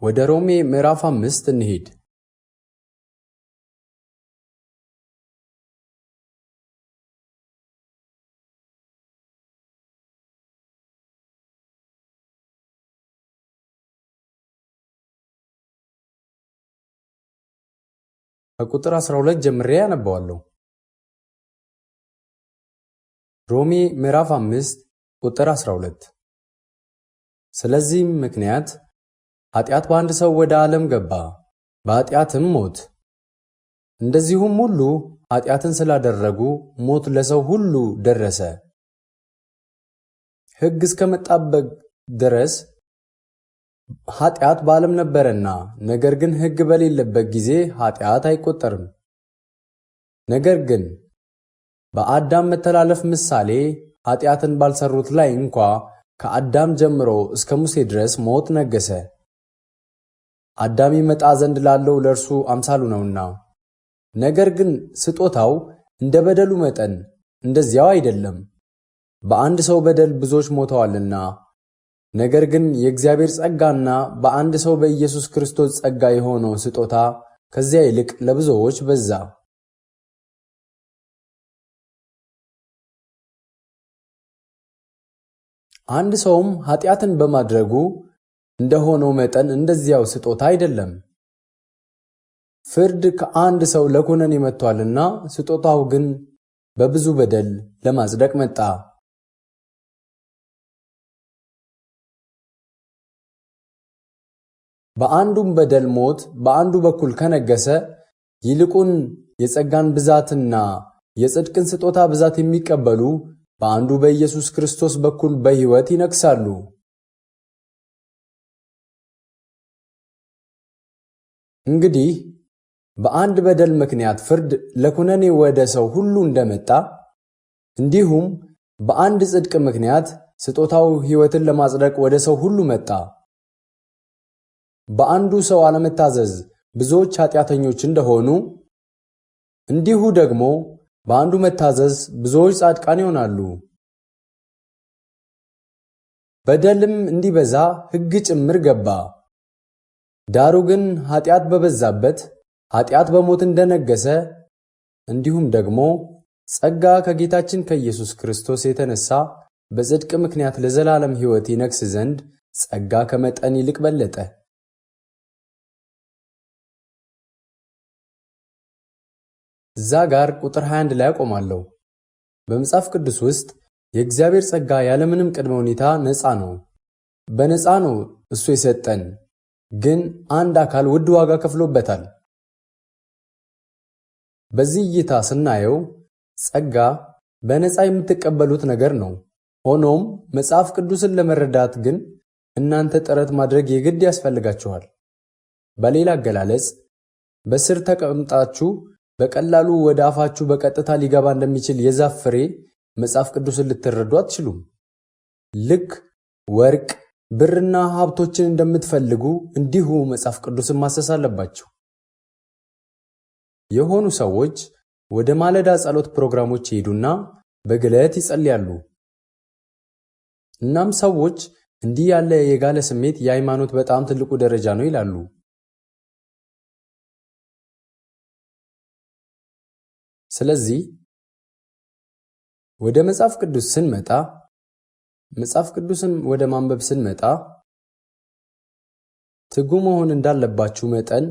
ወደ ሮሜ ምዕራፍ 5 እንሂድ። ከቁጥር 12 ጀምሬ ያነባዋለሁ። ሮሜ ምዕራፍ 5 ቁጥር 12። ስለዚህም ምክንያት ኃጢአት በአንድ ሰው ወደ ዓለም ገባ፣ በኃጢአትም ሞት። እንደዚሁም ሁሉ ኃጢአትን ስላደረጉ ሞት ለሰው ሁሉ ደረሰ። ሕግ እስከመጣበት ድረስ ኃጢአት በዓለም ነበረና፣ ነገር ግን ሕግ በሌለበት ጊዜ ኃጢአት አይቆጠርም። ነገር ግን በአዳም መተላለፍ ምሳሌ ኃጢአትን ባልሰሩት ላይ እንኳ ከአዳም ጀምሮ እስከ ሙሴ ድረስ ሞት ነገሰ። አዳም ይመጣ ዘንድ ላለው ለእርሱ አምሳሉ ነውና። ነገር ግን ስጦታው እንደ በደሉ መጠን እንደዚያው አይደለም። በአንድ ሰው በደል ብዙዎች ሞተዋልና፣ ነገር ግን የእግዚአብሔር ጸጋና በአንድ ሰው በኢየሱስ ክርስቶስ ጸጋ የሆነው ስጦታ ከዚያ ይልቅ ለብዙዎች በዛ። አንድ ሰውም ኃጢአትን በማድረጉ እንደሆነው መጠን እንደዚያው ስጦታ አይደለም። ፍርድ ከአንድ ሰው ለኩነኔ መጥቷልና፣ ስጦታው ግን በብዙ በደል ለማጽደቅ መጣ። በአንዱም በደል ሞት በአንዱ በኩል ከነገሰ፣ ይልቁን የጸጋን ብዛትና የጽድቅን ስጦታ ብዛት የሚቀበሉ በአንዱ በኢየሱስ ክርስቶስ በኩል በሕይወት ይነግሣሉ። እንግዲህ በአንድ በደል ምክንያት ፍርድ ለኩነኔ ወደ ሰው ሁሉ እንደመጣ፣ እንዲሁም በአንድ ጽድቅ ምክንያት ስጦታው ሕይወትን ለማጽደቅ ወደ ሰው ሁሉ መጣ። በአንዱ ሰው አለመታዘዝ ብዙዎች ኃጢአተኞች እንደሆኑ፣ እንዲሁ ደግሞ በአንዱ መታዘዝ ብዙዎች ጻድቃን ይሆናሉ። በደልም እንዲበዛ ሕግ ጭምር ገባ። ዳሩ ግን ኃጢአት በበዛበት ኃጢአት በሞት እንደነገሰ፣ እንዲሁም ደግሞ ጸጋ ከጌታችን ከኢየሱስ ክርስቶስ የተነሳ በጽድቅ ምክንያት ለዘላለም ሕይወት ይነግስ ዘንድ ጸጋ ከመጠን ይልቅ በለጠ። እዛ ጋር ቁጥር 21 ላይ አቆማለሁ። በመጽሐፍ ቅዱስ ውስጥ የእግዚአብሔር ጸጋ ያለምንም ቅድመ ሁኔታ ነፃ ነው። በነፃ ነው እሱ የሰጠን፣ ግን አንድ አካል ውድ ዋጋ ከፍሎበታል። በዚህ እይታ ስናየው ጸጋ በነፃ የምትቀበሉት ነገር ነው። ሆኖም መጽሐፍ ቅዱስን ለመረዳት ግን እናንተ ጥረት ማድረግ የግድ ያስፈልጋችኋል። በሌላ አገላለጽ በስር ተቀምጣችሁ በቀላሉ ወደ አፋችሁ በቀጥታ ሊገባ እንደሚችል የዛፍ ፍሬ መጽሐፍ ቅዱስን ልትረዱ አትችሉም። ልክ ወርቅ፣ ብርና ሀብቶችን እንደምትፈልጉ እንዲሁ መጽሐፍ ቅዱስን ማሰስ አለባችሁ። የሆኑ ሰዎች ወደ ማለዳ ጸሎት ፕሮግራሞች ይሄዱና በግለት ይጸልያሉ። እናም ሰዎች እንዲህ ያለ የጋለ ስሜት የሃይማኖት በጣም ትልቁ ደረጃ ነው ይላሉ። ስለዚህ ወደ መጽሐፍ ቅዱስ ስንመጣ፣ መጽሐፍ ቅዱስን ወደ ማንበብ ስንመጣ ትጉ መሆን እንዳለባችሁ መጠን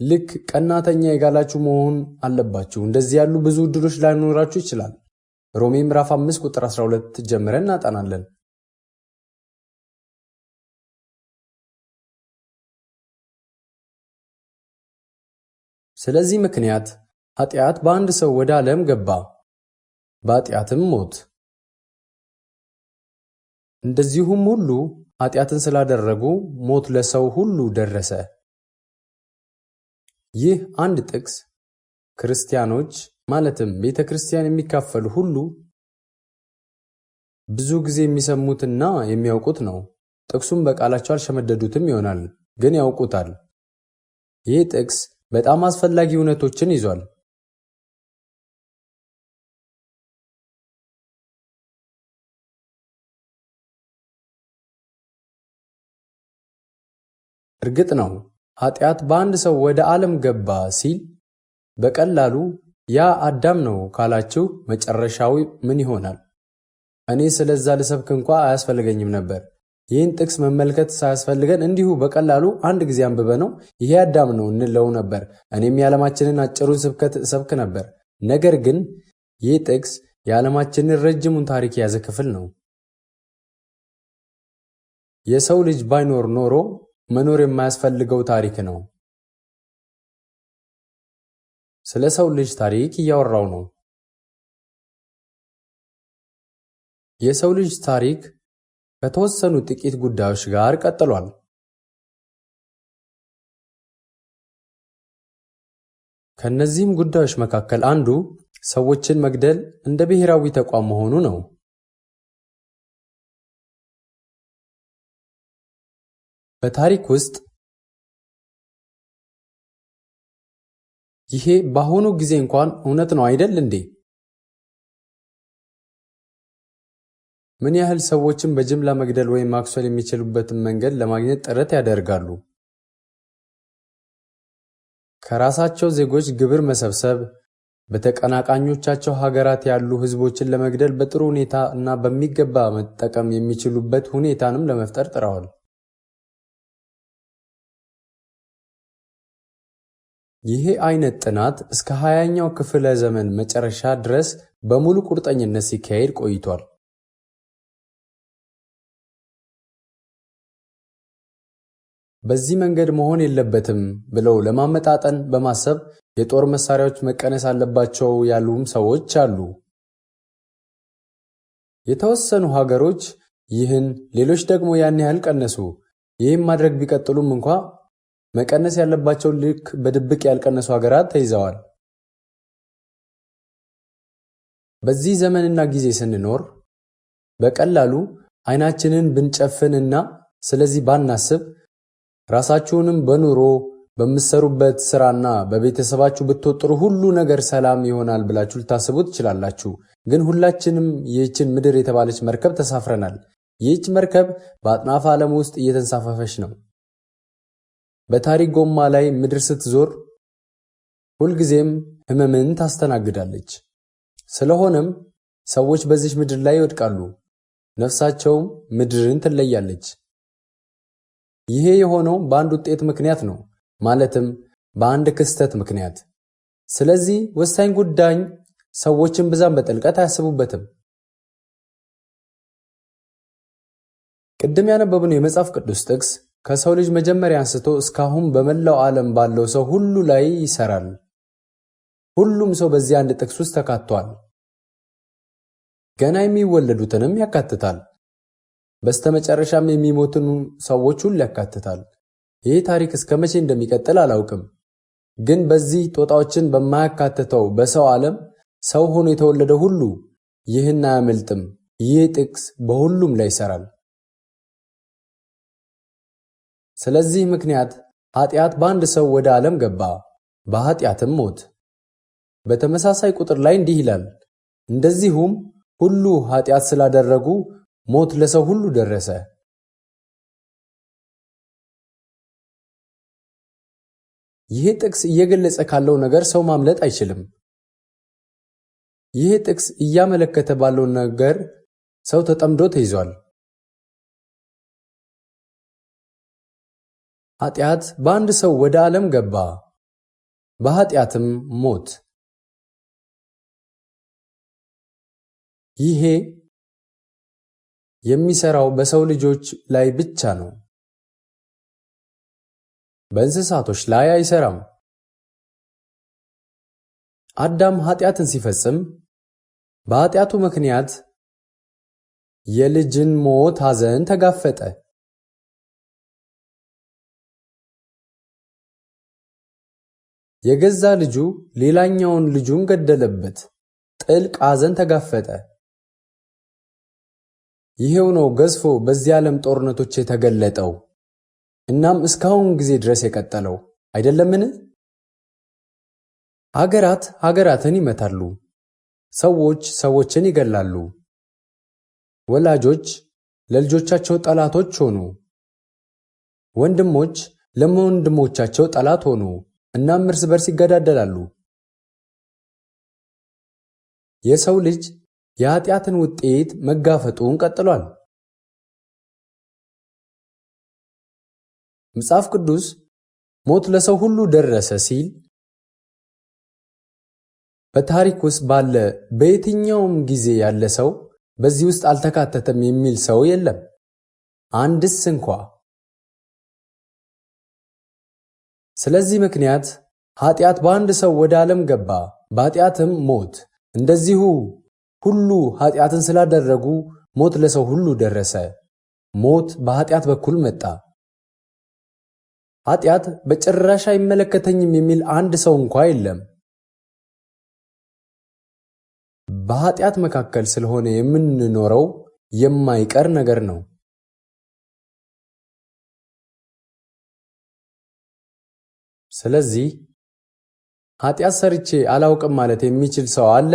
ልክ ቀናተኛ የጋላችሁ መሆን አለባችሁ። እንደዚህ ያሉ ብዙ ዕድሎች ላይኖራችሁ ይችላል። ሮሜ ምዕራፍ 5 ቁጥር 12 ጀምረን እናጠናለን። ስለዚህ ምክንያት ኃጢአት በአንድ ሰው ወደ ዓለም ገባ፣ በኃጢአትም ሞት። እንደዚሁም ሁሉ ኃጢአትን ስላደረጉ ሞት ለሰው ሁሉ ደረሰ። ይህ አንድ ጥቅስ ክርስቲያኖች ማለትም ቤተ ክርስቲያን የሚካፈሉ ሁሉ ብዙ ጊዜ የሚሰሙትና የሚያውቁት ነው። ጥቅሱም በቃላቸው አልሸመደዱትም ይሆናል፣ ግን ያውቁታል። ይህ ጥቅስ በጣም አስፈላጊ እውነቶችን ይዟል። እርግጥ ነው ኃጢአት በአንድ ሰው ወደ ዓለም ገባ ሲል በቀላሉ ያ አዳም ነው ካላችሁ መጨረሻው ምን ይሆናል? እኔ ስለዛ ልሰብክ እንኳ አያስፈልገኝም ነበር። ይህን ጥቅስ መመልከት ሳያስፈልገን እንዲሁ በቀላሉ አንድ ጊዜ አንብበነው ይሄ አዳም ነው እንለው ነበር። እኔም የዓለማችንን አጭሩን ስብከት እሰብክ ነበር። ነገር ግን ይህ ጥቅስ የዓለማችንን ረጅሙን ታሪክ የያዘ ክፍል ነው። የሰው ልጅ ባይኖር ኖሮ መኖር የማያስፈልገው ታሪክ ነው። ስለ ሰው ልጅ ታሪክ እያወራው ነው። የሰው ልጅ ታሪክ ከተወሰኑ ጥቂት ጉዳዮች ጋር ቀጥሏል። ከነዚህም ጉዳዮች መካከል አንዱ ሰዎችን መግደል እንደ ብሔራዊ ተቋም መሆኑ ነው። በታሪክ ውስጥ ይሄ በአሁኑ ጊዜ እንኳን እውነት ነው አይደል እንዴ? ምን ያህል ሰዎችን በጅምላ መግደል ወይም ማክሰል የሚችሉበትን መንገድ ለማግኘት ጥረት ያደርጋሉ። ከራሳቸው ዜጎች ግብር መሰብሰብ፣ በተቀናቃኞቻቸው ሀገራት ያሉ ህዝቦችን ለመግደል በጥሩ ሁኔታ እና በሚገባ መጠቀም የሚችሉበት ሁኔታንም ለመፍጠር ጥረዋል። ይሄ አይነት ጥናት እስከ 20ኛው ክፍለ ዘመን መጨረሻ ድረስ በሙሉ ቁርጠኝነት ሲካሄድ ቆይቷል። በዚህ መንገድ መሆን የለበትም ብለው ለማመጣጠን በማሰብ የጦር መሳሪያዎች መቀነስ አለባቸው ያሉም ሰዎች አሉ። የተወሰኑ ሀገሮች ይህን፣ ሌሎች ደግሞ ያን ያህል ቀነሱ። ይህም ማድረግ ቢቀጥሉም እንኳ መቀነስ ያለባቸው ልክ በድብቅ ያልቀነሱ ሀገራት ተይዘዋል። በዚህ ዘመንና ጊዜ ስንኖር በቀላሉ አይናችንን ብንጨፍን እና ስለዚህ ባናስብ ራሳችሁንም በኑሮ በምትሰሩበት ስራና በቤተሰባችሁ ብትወጥሩ ሁሉ ነገር ሰላም ይሆናል ብላችሁ ልታስቡ ትችላላችሁ። ግን ሁላችንም ይህችን ምድር የተባለች መርከብ ተሳፍረናል። ይህች መርከብ በአጥናፈ ዓለም ውስጥ እየተንሳፈፈች ነው። በታሪክ ጎማ ላይ ምድር ስትዞር ሁልጊዜም ህመምን ታስተናግዳለች። ስለሆነም ሰዎች በዚህ ምድር ላይ ይወድቃሉ፣ ነፍሳቸውም ምድርን ትለያለች። ይሄ የሆነው በአንድ ውጤት ምክንያት ነው፣ ማለትም በአንድ ክስተት ምክንያት። ስለዚህ ወሳኝ ጉዳይ ሰዎችን ብዛም በጥልቀት አያስቡበትም። ቅድም ያነበብነው የመጽሐፍ ቅዱስ ጥቅስ ከሰው ልጅ መጀመሪያ አንስቶ እስካሁን በመላው ዓለም ባለው ሰው ሁሉ ላይ ይሰራል። ሁሉም ሰው በዚህ አንድ ጥቅስ ውስጥ ተካቷል። ገና የሚወለዱትንም ያካትታል። በስተመጨረሻም የሚሞቱን ሰዎች ሁሉ ያካትታል። ይህ ታሪክ እስከ መቼ እንደሚቀጥል አላውቅም። ግን በዚህ ጦጣዎችን በማያካትተው በሰው ዓለም ሰው ሆኖ የተወለደ ሁሉ ይህን አያመልጥም። ይህ ጥቅስ በሁሉም ላይ ይሰራል። ስለዚህ ምክንያት ኃጢአት በአንድ ሰው ወደ ዓለም ገባ፣ በኃጢአትም ሞት። በተመሳሳይ ቁጥር ላይ እንዲህ ይላል፣ እንደዚሁም ሁሉ ኃጢአት ስላደረጉ ሞት ለሰው ሁሉ ደረሰ። ይህ ጥቅስ እየገለጸ ካለው ነገር ሰው ማምለጥ አይችልም። ይህ ጥቅስ እያመለከተ ባለው ነገር ሰው ተጠምዶ ተይዟል። ኃጢአት በአንድ ሰው ወደ ዓለም ገባ፣ በኃጢአትም ሞት። ይሄ የሚሰራው በሰው ልጆች ላይ ብቻ ነው። በእንስሳቶች ላይ አይሰራም። አዳም ኃጢአትን ሲፈጽም በኃጢአቱ ምክንያት የልጅን ሞት ሐዘን ተጋፈጠ። የገዛ ልጁ ሌላኛውን ልጁን ገደለበት። ጥልቅ ሐዘን ተጋፈጠ። ይሄው ነው ገዝፎ በዚህ ዓለም ጦርነቶች የተገለጠው፣ እናም እስካሁን ጊዜ ድረስ የቀጠለው አይደለምን? ሀገራት ሀገራትን ይመታሉ፣ ሰዎች ሰዎችን ይገላሉ፣ ወላጆች ለልጆቻቸው ጠላቶች ሆኑ፣ ወንድሞች ለወንድሞቻቸው ጠላት ሆኑ፣ እናም እርስ በርስ ይገዳደላሉ። የሰው ልጅ የኃጢአትን ውጤት መጋፈጡን ቀጥሏል። መጽሐፍ ቅዱስ ሞት ለሰው ሁሉ ደረሰ ሲል በታሪክ ውስጥ ባለ በየትኛውም ጊዜ ያለ ሰው በዚህ ውስጥ አልተካተተም የሚል ሰው የለም፣ አንድስ እንኳ። ስለዚህ ምክንያት ኃጢአት በአንድ ሰው ወደ ዓለም ገባ፣ በኃጢአትም ሞት። እንደዚሁ ሁሉ ኃጢአትን ስላደረጉ ሞት ለሰው ሁሉ ደረሰ። ሞት በኃጢአት በኩል መጣ። ኃጢአት በጭራሽ አይመለከተኝም የሚል አንድ ሰው እንኳ የለም። በኃጢአት መካከል ስለሆነ የምንኖረው የማይቀር ነገር ነው። ስለዚህ ኃጢአት ሰርቼ አላውቅም ማለት የሚችል ሰው አለ?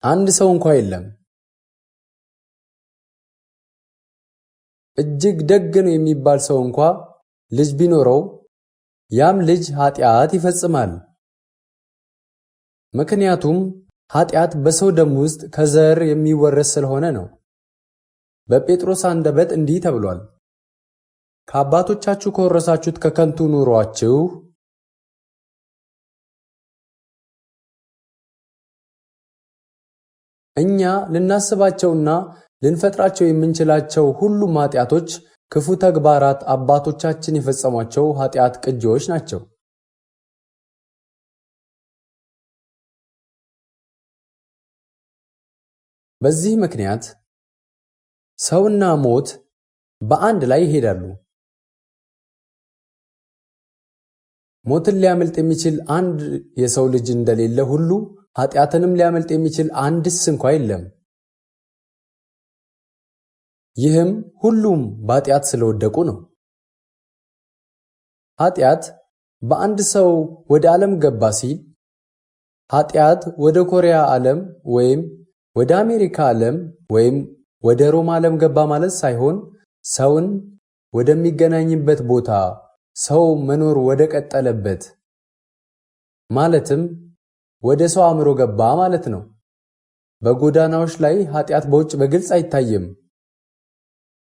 አንድ ሰው እንኳ የለም። እጅግ ደግ ነው የሚባል ሰው እንኳ ልጅ ቢኖረው ያም ልጅ ኃጢአት ይፈጽማል። ምክንያቱም ኃጢአት በሰው ደም ውስጥ ከዘር የሚወረስ ስለሆነ ነው። በጴጥሮስ አንደበት እንዲህ ተብሏል፣ ከአባቶቻችሁ ከወረሳችሁት ከከንቱ ኑሯችሁ እኛ ልናስባቸውና ልንፈጥራቸው የምንችላቸው ሁሉም ኃጢአቶች፣ ክፉ ተግባራት አባቶቻችን የፈጸሟቸው ኃጢአት ቅጂዎች ናቸው። በዚህ ምክንያት ሰውና ሞት በአንድ ላይ ይሄዳሉ። ሞትን ሊያመልጥ የሚችል አንድ የሰው ልጅ እንደሌለ ሁሉ ኃጢአትንም ሊያመልጥ የሚችል አንድስ እንኳ የለም። ይህም ሁሉም በኃጢአት ስለወደቁ ነው። ኃጢአት በአንድ ሰው ወደ ዓለም ገባ ሲል ኃጢአት ወደ ኮሪያ ዓለም ወይም ወደ አሜሪካ ዓለም ወይም ወደ ሮም ዓለም ገባ ማለት ሳይሆን ሰውን ወደሚገናኝበት ቦታ ሰው መኖር ወደ ቀጠለበት ማለትም ወደ ሰው አእምሮ ገባ ማለት ነው። በጎዳናዎች ላይ ኃጢአት በውጭ በግልጽ አይታይም።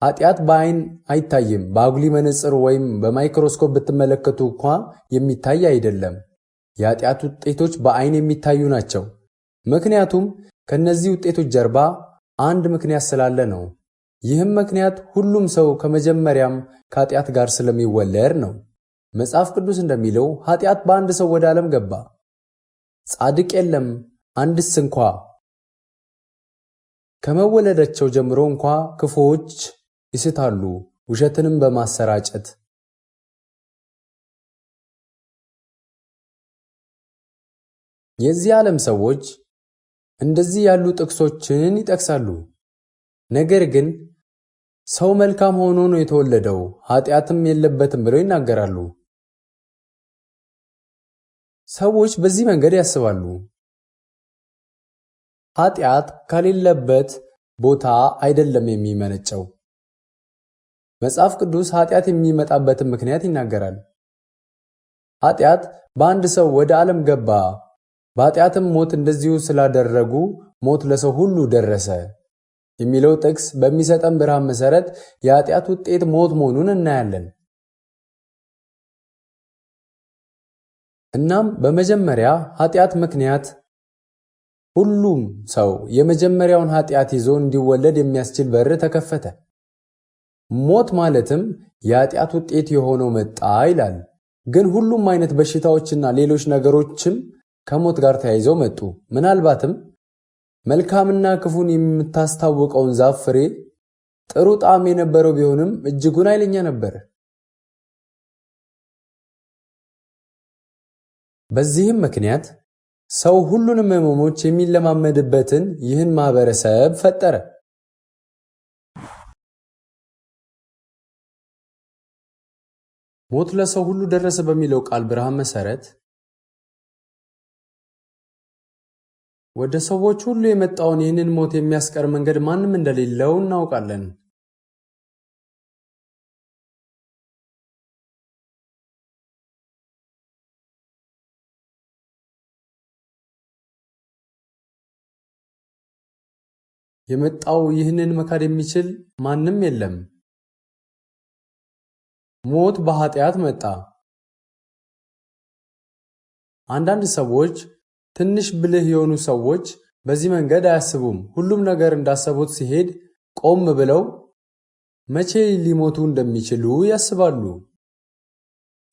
ኃጢአት በአይን አይታይም። በአጉሊ መነጽር ወይም በማይክሮስኮፕ ብትመለከቱ እንኳ የሚታይ አይደለም። የኃጢአት ውጤቶች በአይን የሚታዩ ናቸው። ምክንያቱም ከነዚህ ውጤቶች ጀርባ አንድ ምክንያት ስላለ ነው። ይህም ምክንያት ሁሉም ሰው ከመጀመሪያም ከኃጢአት ጋር ስለሚወለድ ነው። መጽሐፍ ቅዱስ እንደሚለው ኃጢአት በአንድ ሰው ወደ ዓለም ገባ፣ ጻድቅ የለም አንድስ እንኳ። ከመወለዳቸው ጀምሮ እንኳ ክፉዎች ይስታሉ፣ ውሸትንም በማሰራጨት። የዚህ ዓለም ሰዎች እንደዚህ ያሉ ጥቅሶችን ይጠቅሳሉ። ነገር ግን ሰው መልካም ሆኖ ነው የተወለደው፣ ኃጢአትም የለበትም ብለው ይናገራሉ። ሰዎች በዚህ መንገድ ያስባሉ። ኃጢአት ከሌለበት ቦታ አይደለም የሚመነጨው። መጽሐፍ ቅዱስ ኃጢአት የሚመጣበትን ምክንያት ይናገራል። ኃጢአት በአንድ ሰው ወደ ዓለም ገባ፣ በኃጢአትም ሞት እንደዚሁ ስላደረጉ ሞት ለሰው ሁሉ ደረሰ የሚለው ጥቅስ በሚሰጠን ብርሃን መሰረት የኃጢአት ውጤት ሞት መሆኑን እናያለን። እናም በመጀመሪያ ኃጢአት ምክንያት ሁሉም ሰው የመጀመሪያውን ኃጢአት ይዞ እንዲወለድ የሚያስችል በር ተከፈተ። ሞት ማለትም የኃጢአት ውጤት የሆነው መጣ ይላል። ግን ሁሉም አይነት በሽታዎችና ሌሎች ነገሮችም ከሞት ጋር ተያይዘው መጡ። ምናልባትም መልካምና ክፉን የምታስታውቀውን ዛፍ ፍሬ ጥሩ ጣዕም የነበረው ቢሆንም እጅጉን ኃይለኛ ነበር። በዚህም ምክንያት ሰው ሁሉንም ሕመሞች የሚለማመድበትን ይህን ማህበረሰብ ፈጠረ። ሞት ለሰው ሁሉ ደረሰ በሚለው ቃል ብርሃን መሰረት ወደ ሰዎች ሁሉ የመጣውን ይህንን ሞት የሚያስቀር መንገድ ማንም እንደሌለው እናውቃለን። የመጣው ይህንን መካድ የሚችል ማንም የለም። ሞት በኃጢአት መጣ። አንዳንድ ሰዎች፣ ትንሽ ብልህ የሆኑ ሰዎች በዚህ መንገድ አያስቡም። ሁሉም ነገር እንዳሰቡት ሲሄድ ቆም ብለው መቼ ሊሞቱ እንደሚችሉ ያስባሉ።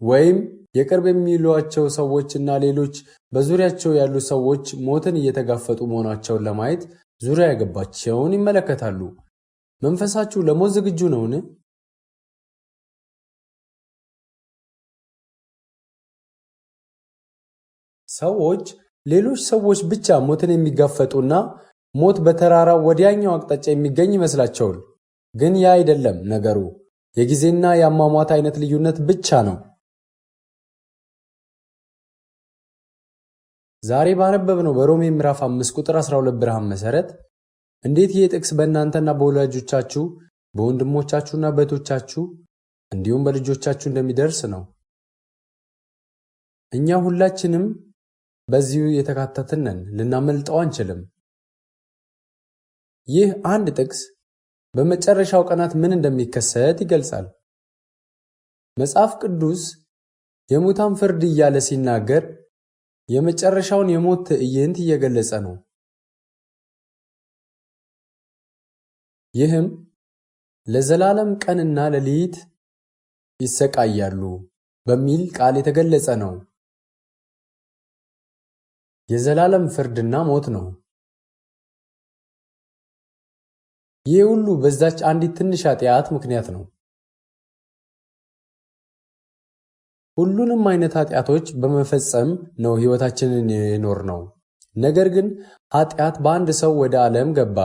ወይም የቅርብ የሚሏቸው ሰዎችና ሌሎች በዙሪያቸው ያሉ ሰዎች ሞትን እየተጋፈጡ መሆናቸውን ለማየት ዙሪያ የገባቸውን ይመለከታሉ። መንፈሳችሁ ለሞት ዝግጁ ነውን? ሰዎች ሌሎች ሰዎች ብቻ ሞትን የሚጋፈጡና ሞት በተራራው ወዲያኛው አቅጣጫ የሚገኝ ይመስላቸዋል። ግን ያ አይደለም ነገሩ። የጊዜና የአሟሟት አይነት ልዩነት ብቻ ነው። ዛሬ ባነበብነው በሮሜ ምዕራፍ 5 ቁጥር 12 ብርሃን መሰረት እንዴት ይህ ጥቅስ በእናንተና በወላጆቻችሁ በወንድሞቻችሁና በእህቶቻችሁ እንዲሁም በልጆቻችሁ እንደሚደርስ ነው። እኛ ሁላችንም በዚሁ የተካተትን ነን፣ ልናመልጠው አንችልም። ይህ አንድ ጥቅስ በመጨረሻው ቀናት ምን እንደሚከሰት ይገልጻል። መጽሐፍ ቅዱስ የሙታን ፍርድ እያለ ሲናገር የመጨረሻውን የሞት ትዕይንት እየገለጸ ነው። ይህም ለዘላለም ቀንና ሌሊት ይሰቃያሉ በሚል ቃል የተገለጸ ነው። የዘላለም ፍርድና ሞት ነው። ይህ ሁሉ በዛች አንዲት ትንሽ ኃጢአት ምክንያት ነው። ሁሉንም አይነት ኃጢአቶች በመፈጸም ነው ሕይወታችንን የኖርነው። ነገር ግን ኃጢአት በአንድ ሰው ወደ ዓለም ገባ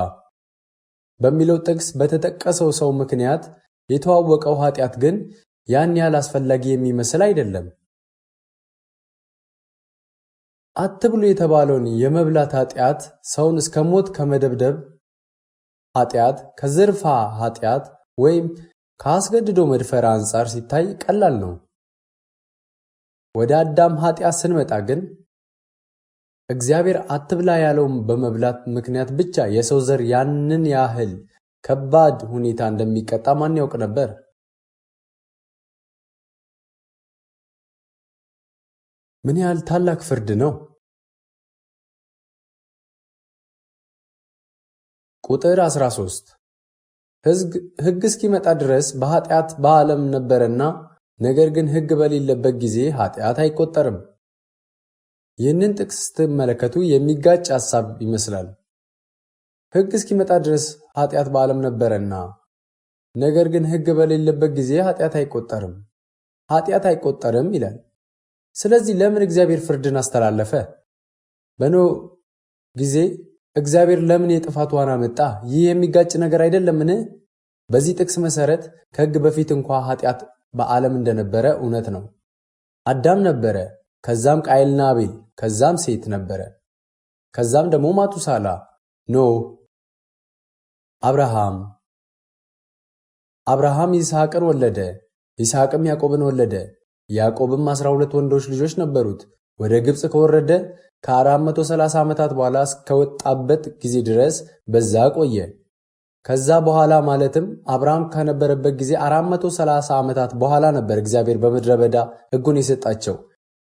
በሚለው ጥቅስ በተጠቀሰው ሰው ምክንያት የተዋወቀው ኃጢአት ግን ያን ያህል አስፈላጊ የሚመስል አይደለም። አትብሉ የተባለውን የመብላት ኃጢአት ሰውን እስከ ሞት ከመደብደብ ኃጢአት፣ ከዝርፋ ኃጢአት ወይም ከአስገድዶ መድፈር አንጻር ሲታይ ቀላል ነው። ወደ አዳም ኃጢአት ስንመጣ ግን እግዚአብሔር አትብላ ያለውን በመብላት ምክንያት ብቻ የሰው ዘር ያንን ያህል ከባድ ሁኔታ እንደሚቀጣ ማን ያውቅ ነበር? ምን ያህል ታላቅ ፍርድ ነው! ቁጥር 13 ሕግ እስኪመጣ ድረስ በኃጢአት በዓለም ነበረና፣ ነገር ግን ሕግ በሌለበት ጊዜ ኃጢአት አይቆጠርም። ይህንን ጥቅስ ስትመለከቱ የሚጋጭ ሐሳብ ይመስላል። ሕግ እስኪመጣ ድረስ ኃጢአት በዓለም ነበረና፣ ነገር ግን ሕግ በሌለበት ጊዜ ኃጢአት አይቆጠርም። ኃጢአት አይቆጠርም ይላል። ስለዚህ ለምን እግዚአብሔር ፍርድን አስተላለፈ? በኖህ ጊዜ እግዚአብሔር ለምን የጥፋት ውሃን አመጣ? ይህ የሚጋጭ ነገር አይደለምን? በዚህ ጥቅስ መሰረት ከሕግ በፊት እንኳ ኃጢአት በዓለም እንደነበረ እውነት ነው። አዳም ነበረ፣ ከዛም ቃየልና አቤል፣ ከዛም ሴት ነበረ፣ ከዛም ደግሞ ማቱሳላ፣ ኖህ፣ አብርሃም ይስሐቅን ወለደ፣ ይስሐቅም ያዕቆብን ወለደ። ያዕቆብም 12 ወንዶች ልጆች ነበሩት። ወደ ግብፅ ከወረደ ከ430 ዓመታት በኋላ እስከወጣበት ጊዜ ድረስ በዛ ቆየ። ከዛ በኋላ ማለትም አብርሃም ከነበረበት ጊዜ 430 ዓመታት በኋላ ነበር እግዚአብሔር በምድረ በዳ ሕጉን የሰጣቸው።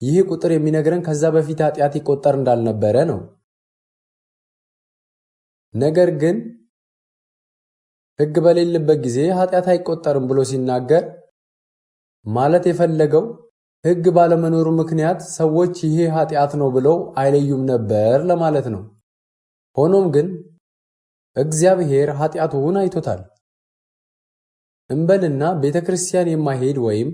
ይህ ቁጥር የሚነግረን ከዛ በፊት ኃጢአት ይቆጠር እንዳልነበረ ነው። ነገር ግን ሕግ በሌለበት ጊዜ ኃጢአት አይቆጠርም ብሎ ሲናገር ማለት የፈለገው ሕግ ባለመኖሩ ምክንያት ሰዎች ይሄ ኃጢአት ነው ብለው አይለዩም ነበር ለማለት ነው። ሆኖም ግን እግዚአብሔር ኃጢአቱን አይቶታል እንበልና ቤተ ክርስቲያን የማይሄድ ወይም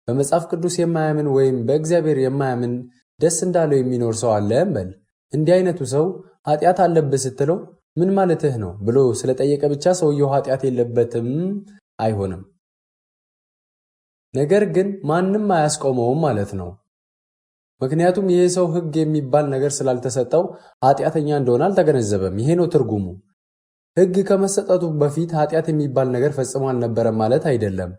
በመጽሐፍ ቅዱስ የማያምን ወይም በእግዚአብሔር የማያምን ደስ እንዳለው የሚኖር ሰው አለ እንበል። እንዲህ አይነቱ ሰው ኃጢአት አለበት ስትለው ምን ማለትህ ነው ብሎ ስለጠየቀ ብቻ ሰውየው ኃጢአት የለበትም አይሆንም። ነገር ግን ማንም አያስቆመውም ማለት ነው። ምክንያቱም ይሄ ሰው ሕግ የሚባል ነገር ስላልተሰጠው ኃጢአተኛ እንደሆነ አልተገነዘበም። ይሄ ነው ትርጉሙ። ሕግ ከመሰጠቱ በፊት ኃጢአት የሚባል ነገር ፈጽሞ አልነበረም ማለት አይደለም።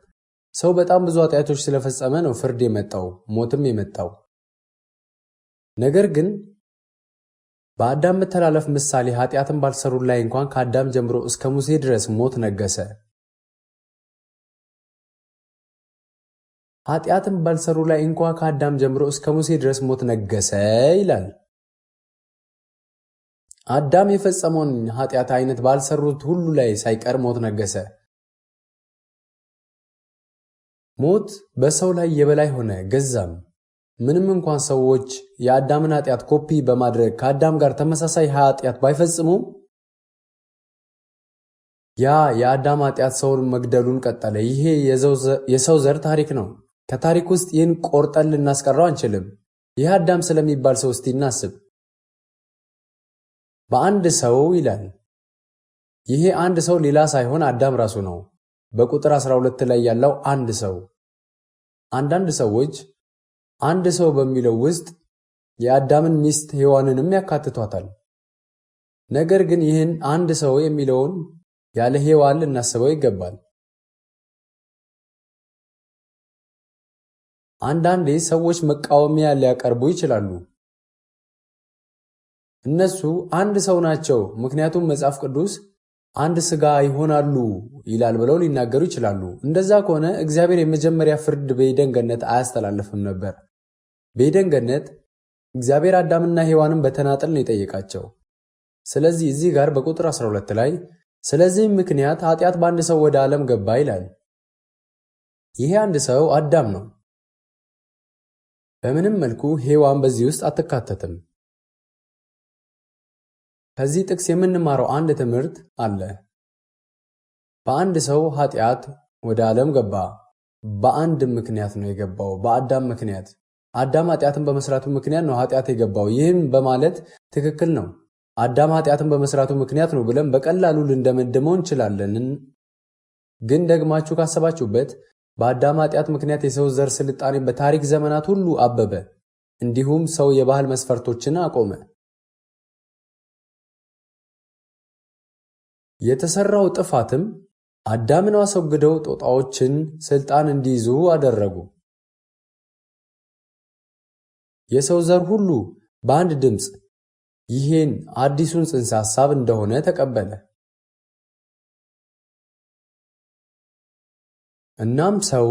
ሰው በጣም ብዙ ኃጢአቶች ስለፈጸመ ነው ፍርድ የመጣው፣ ሞትም የመጣው። ነገር ግን በአዳም መተላለፍ ምሳሌ ኃጢአትን ባልሰሩ ላይ እንኳን ከአዳም ጀምሮ እስከ ሙሴ ድረስ ሞት ነገሰ። ኃጢአትን ባልሰሩ ላይ እንኳን ከአዳም ጀምሮ እስከ ሙሴ ድረስ ሞት ነገሰ ይላል። አዳም የፈጸመውን ኃጢአት አይነት ባልሰሩት ሁሉ ላይ ሳይቀር ሞት ነገሰ። ሞት በሰው ላይ የበላይ ሆነ፣ ገዛም። ምንም እንኳን ሰዎች የአዳምን ኃጢአት ኮፒ በማድረግ ከአዳም ጋር ተመሳሳይ ኃጢአት ባይፈጽሙም ያ የአዳም ኃጢአት ሰውን መግደሉን ቀጠለ። ይሄ የሰው ዘር ታሪክ ነው። ከታሪክ ውስጥ ይህን ቆርጠን ልናስቀረው አንችልም። ይህ አዳም ስለሚባል ሰው እስቲ እናስብ። በአንድ ሰው ይላል። ይሄ አንድ ሰው ሌላ ሳይሆን አዳም ራሱ ነው። በቁጥር 12 ላይ ያለው አንድ ሰው። አንዳንድ ሰዎች አንድ ሰው በሚለው ውስጥ የአዳምን ሚስት ሔዋንንም ያካትቷታል። ነገር ግን ይህን አንድ ሰው የሚለውን ያለ ሔዋን ልናስበው ይገባል። አንዳንዴ ሰዎች መቃወሚያ ሊያቀርቡ ይችላሉ። እነሱ አንድ ሰው ናቸው፣ ምክንያቱም መጽሐፍ ቅዱስ አንድ ሥጋ ይሆናሉ ይላል ብለው ሊናገሩ ይችላሉ። እንደዛ ከሆነ እግዚአብሔር የመጀመሪያ ፍርድ በኤደን ገነት አያስተላልፍም ነበር። በኤደን ገነት እግዚአብሔር አዳምና ሔዋንን በተናጠል ነው የጠየቃቸው። ስለዚህ እዚህ ጋር በቁጥር 12 ላይ ስለዚህም ምክንያት ኃጢአት በአንድ ሰው ወደ ዓለም ገባ ይላል። ይሄ አንድ ሰው አዳም ነው። በምንም መልኩ ሔዋን በዚህ ውስጥ አትካተትም። ከዚህ ጥቅስ የምንማረው አንድ ትምህርት አለ። በአንድ ሰው ኃጢአት ወደ ዓለም ገባ። በአንድ ምክንያት ነው የገባው፣ በአዳም ምክንያት። አዳም ኃጢአትን በመስራቱ ምክንያት ነው ኃጢአት የገባው። ይህም በማለት ትክክል ነው። አዳም ኃጢአትን በመስራቱ ምክንያት ነው ብለን በቀላሉ ልንደመድመው እንችላለን። ግን ደግማችሁ ካሰባችሁበት በአዳም ኃጢአት ምክንያት የሰው ዘር ስልጣኔ በታሪክ ዘመናት ሁሉ አበበ። እንዲሁም ሰው የባህል መስፈርቶችን አቆመ። የተሰራው ጥፋትም አዳምን አስወግደው ጦጣዎችን ስልጣን እንዲይዙ አደረጉ። የሰው ዘር ሁሉ በአንድ ድምፅ ይሄን አዲሱን ጽንሰ ሐሳብ እንደሆነ ተቀበለ። እናም ሰው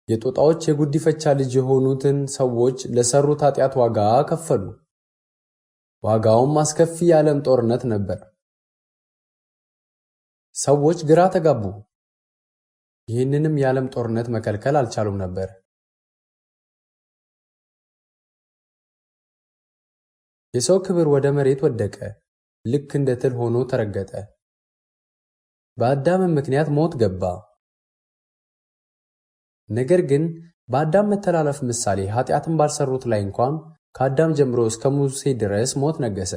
የጦጣዎች የጉዲፈቻ ልጅ የሆኑትን ሰዎች ለሰሩት ኃጢአት ዋጋ ከፈሉ። ዋጋውም አስከፊ የዓለም ጦርነት ነበር። ሰዎች ግራ ተጋቡ። ይህንንም የዓለም ጦርነት መከልከል አልቻሉም ነበር። የሰው ክብር ወደ መሬት ወደቀ፣ ልክ እንደ ትል ሆኖ ተረገጠ። በአዳም ምክንያት ሞት ገባ። ነገር ግን በአዳም መተላለፍ ምሳሌ ኃጢአትን ባልሰሩት ላይ እንኳን ከአዳም ጀምሮ እስከ ሙሴ ድረስ ሞት ነገሰ።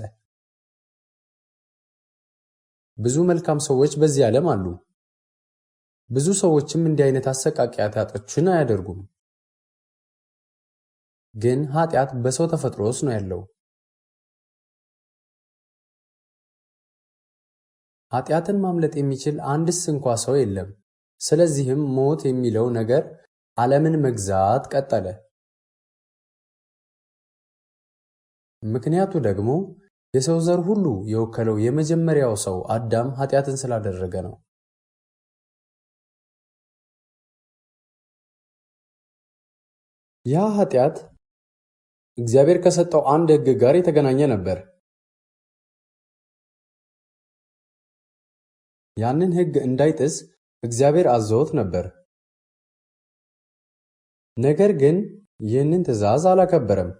ብዙ መልካም ሰዎች በዚህ ዓለም አሉ። ብዙ ሰዎችም እንዲህ አይነት አሰቃቂ ኃጢአቶችን አያደርጉም። ግን ኃጢአት በሰው ተፈጥሮ ውስጥ ነው ያለው። ኃጢአትን ማምለጥ የሚችል አንድስ እንኳ ሰው የለም። ስለዚህም ሞት የሚለው ነገር ዓለምን መግዛት ቀጠለ። ምክንያቱ ደግሞ የሰው ዘር ሁሉ የወከለው የመጀመሪያው ሰው አዳም ኃጢአትን ስላደረገ ነው። ያ ኃጢአት እግዚአብሔር ከሰጠው አንድ ሕግ ጋር የተገናኘ ነበር። ያንን ሕግ እንዳይጥስ እግዚአብሔር አዘውት ነበር። ነገር ግን ይህንን ትእዛዝ አላከበረም።